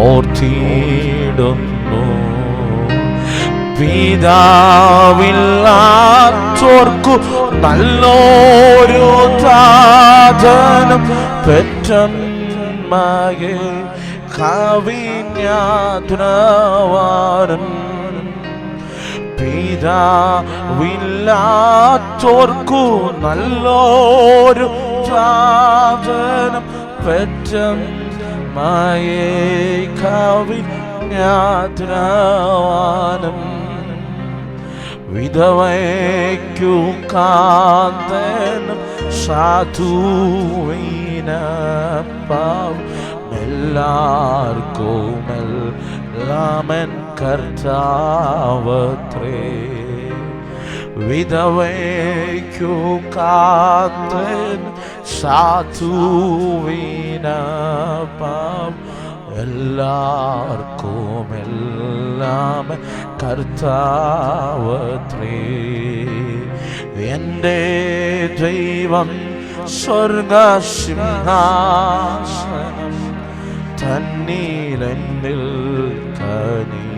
ഓർത്തിടുന്നു. പിതാവില്ല ഇല്ലാത്തോർക്കു നല്ലൊരു സാധനം പെറ്റമ്മയെ കവിഞ്ഞാതുരവാരൻ പിതാവില്ലാത്തോർക്കു നല്ലൊരു സാധനം പെറ്റമ്മയെ കവിഞ്ഞാതുരവാനം വിധവയ്ക്കു കാന്തനും സാധുവിനപ്പാവും എല്ലാവർക്കുമെല്ലാമൻ കർത്താവത്രേ വിധവയ്ക്കു കാന്തൻ സാധുവിനപ്പാവും എല്ലാവർക്കുമെല്ലാം കർത്താവത്രേ എൻ്റെ ദൈവം സ്വർഗസിംഹാസനം തന്നിലെന്നിൽ കനി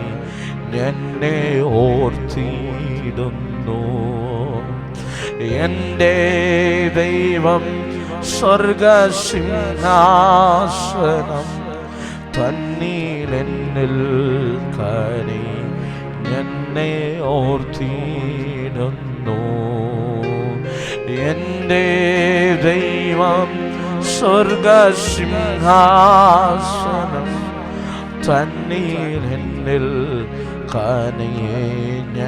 എന്നെ ഓർത്തിടുന്നു എൻ്റെ ദൈവം സ്വർഗസിംഹാസനം തന്നിലെന്നിൽ കനി എന്നെ ഓർത്തിടുന്നു എൻ്റെ ദൈവം സ്വർഗസിംഹാസനം തന്നിലെന്നിൽ കനി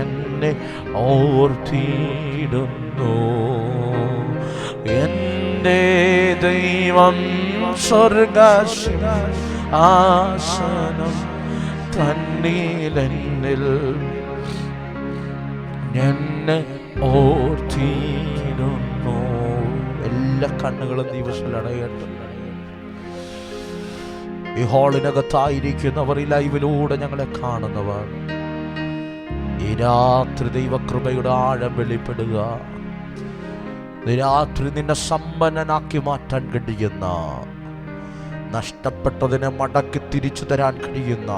എന്നെ ഓർത്തിടുന്നു എൻ്റെ ദൈവം സ്വർഗസിംഹാസനം തന്നിലെന്നിൽ എന്നെ ഓർത്തിടുന്നു. എല്ലാ കണ്ണുകളും ദിവസം അടയട്ടെ. ഈ ഹാളിനകത്തായിരിക്കുന്നവർ, ഈ ലൈവിലൂടെ ഞങ്ങളെ കാണുന്നവർ, ഈ രാത്രി ദൈവകൃപയുടെ ആഴം വെളിപ്പെടുക. ഈ രാത്രി നിന്നെ സമ്പന്നനാക്കി മാറ്റാൻ കഴിയുന്ന, നഷ്ടപ്പെട്ടതിനെ മടക്കി തിരിച്ചു തരാൻ കഴിയുന്ന,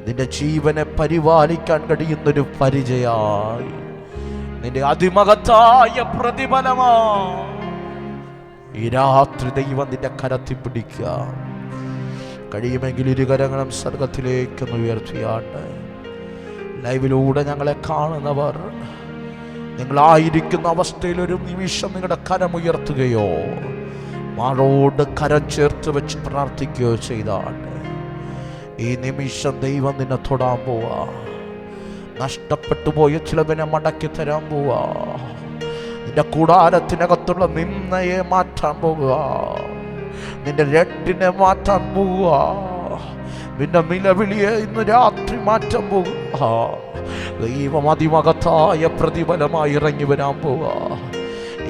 നിന്റെ ജീവനെ പരിപാലിക്കാൻ കഴിയുന്നൊരു പരിചയമായി, നിന്റെ അതിമഹത്തായ പ്രതിഫലമായി ഈ രാത്രി ദൈവം നിന്റെ കരത്തിൽ പിടിക്കാം. കഴിയുമെങ്കിൽ ഇരുകരങ്ങളും സ്വർഗത്തിലേക്കൊന്ന് ഉയർത്തിയാട്ടെ. ലൈവിലൂടെ ഞങ്ങളെ കാണുന്നവർ, നിങ്ങളായിരിക്കുന്ന അവസ്ഥയിൽ ഒരു നിമിഷം നിങ്ങളുടെ കരമുയർത്തുകയോ മാറോട് കരം ചേർത്ത് വെച്ച് പ്രാർത്ഥിക്കുകയോ ചെയ്താട്ടെ. ഈ നിമിഷം ദൈവം നിന്നെ തൊടാൻ പോവാ. നഷ്ടപ്പെട്ടു പോയ ചിലവിനെ മടക്കി തരാൻ പോവാ. നിന്റെ കൂടാരത്തിനകത്തുള്ള നിന്നയെ മാറ്റാൻ പോവുക. നിന്റെ രട്ടിനെ മാറ്റാൻ പോവുക. നിന്റെ നിലവിളിയെ ഇന്ന് രാത്രി മാറ്റാൻ പോവുക. ദൈവം അതിമഹത്തായ പ്രതിഫലമായി ഇറങ്ങി വരാൻ പോവുക.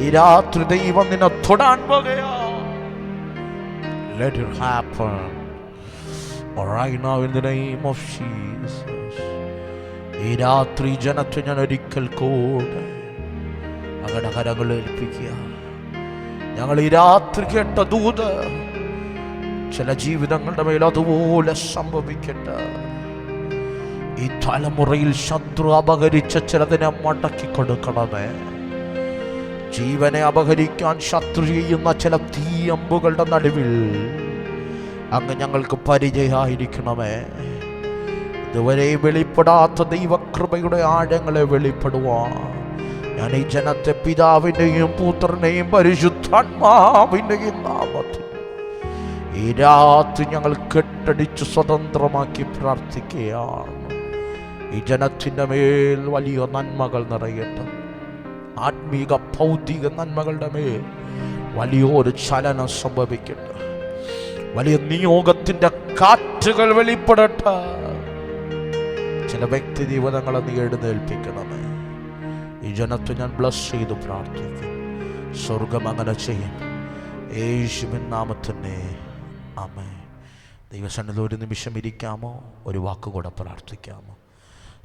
ഈ രാത്രി ദൈവം നിന്നെ തൊടാൻ പോകുക. Let it happen right now in the name of Jesus. ഈ രാത്രി ജനത്തെ ഞാൻ ഒരിക്കൽ കൂടെ അങ്ങയുടെ കരങ്ങളിൽ ഏൽപ്പിക്കുക. ഞങ്ങൾ ഈ രാത്രി കേട്ട ദൂത് ചില ജീവിതങ്ങളുടെ മേൽ അതുപോലെ സംഭവിക്കട്ടെ. ഈ തലമുറയിൽ ശത്രു അപഹരിച്ച ചിലതിനെ മടക്കി കൊടുക്കണമേ. ജീവനെ അപഹരിക്കാൻ ശത്രു ചെയ്യുന്ന ചില തീയമ്പുകളുടെ നടുവിൽ അങ്ങ് ഞങ്ങൾക്ക് പരിചയമായിരിക്കണമേ. ഇതുവരെ വെളിപ്പെടാത്ത ദൈവകൃപയുടെ ആഴങ്ങളെ വെളിപ്പെടുവാൻ ഞാൻ ഈ ജനത്തെ പിതാവിൻ്റെയും പുത്രനെയും പരിശുദ്ധാത്മാവിൻ്റെയും നാമത്തിൽ ഈ രാത്രി ഞങ്ങൾ കെട്ടടിച്ച് സ്വതന്ത്രമാക്കി പ്രാർത്ഥിക്കുകയാണ്. ഈ ജനത്തിൻ്റെ മേൽ വലിയ നന്മകൾ നിറയട്ടെ. ആത്മീക ഭൗതിക നന്മകളുടെ മേൽ വലിയൊരു ചലനം സംഭവിക്കട്ടെ. വലിയ നിയോഗത്തിൻ്റെ കാറ്റുകൾ വെളിപ്പെടട്ടെ. ചില വ്യക്തി ജീവിതങ്ങളെ നീ എഴുന്നേൽപ്പിക്കണമേ. ഈ ജനത്തെ ഞാൻ ബ്ലസ് ചെയ്ത് പ്രാർത്ഥിക്കും. സ്വർഗം അങ്ങനെ ചെയ്യും. യേശുവിൻ നാമത്തിനെ ആമേൻ. ദൈവസന്നിധിയിൽ ഒരു നിമിഷം ഇരിക്കാമോ? ഒരു വാക്കുകൂടെ പ്രാർത്ഥിക്കാമോ?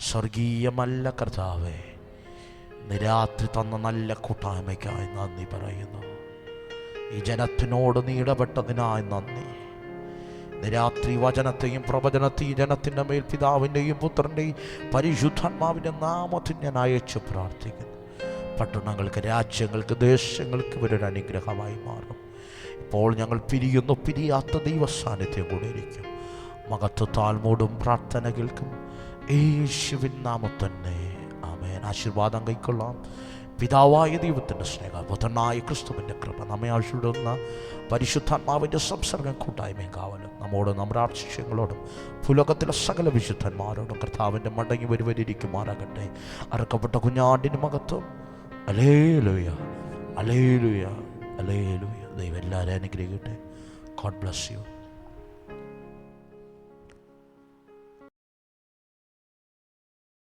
സ്വർഗീയമല്ല കർത്താവേ, ഇന്ന് രാത്രി തന്ന നല്ല കൂട്ടായ്മയ്ക്കായി നന്ദി പറയുന്നു. ഈ ജനത്തിനോട് നീ ഇടപെട്ടതിനായി നന്ദി. ഇന്ന് രാത്രി വചനത്തെയും പ്രവചനത്തെയും ജനത്തിൻ്റെ മേൽ പിതാവിൻ്റെയും പുത്രൻ്റെയും പരിശുദ്ധാത്മാവിൻ്റെ നാമത്തിൽ ഞാൻ അയച്ചു പ്രാർത്ഥിക്കുന്നു. പട്ടണങ്ങൾക്ക്, രാജ്യങ്ങൾക്ക്, ദേശങ്ങൾക്ക് ഇവരൊരു അനുഗ്രഹമായി മാറും. ഇപ്പോൾ ഞങ്ങൾ പിരിയുന്നു, പിരിയാത്ത ദൈവസാന്നിധ്യം കൂടെ ഇരിക്കും. മഹത്വത്താൽ മൂടും പ്രാർത്ഥന കേൾക്കും യേശുവിൻ നാമത്തിൽ തന്നെ. ആമേൻ. ആശീർവാദം കൈക്കൊള്ളാം. പിതാവായ ദൈവത്തിൻ്റെ സ്നേഹം, പുത്രനായ ക്രിസ്തുവിൻ്റെ കൃപ, നമ്മെ ആവശ്യപ്പെടുന്ന പരിശുദ്ധാത്മാവിൻ്റെ സംസർഗം, കൂട്ടായ്മയും കാവലും നമ്മോടും നമ്മുടെ ആശിഷ്യങ്ങളോടും ഭൂലോകത്തിലെ സകല വിശുദ്ധന്മാരോടും കർത്താവിൻ്റെ മടങ്ങി വരുവരിയ്ക്കുമാറാകട്ടെ. അറക്കപ്പെട്ട കുഞ്ഞാടിന് മഹത്വം. Hallelujah, hallelujah, hallelujah. ദൈവം എല്ലാവരെയും അനുഗ്രഹിക്കട്ടെ. God bless you.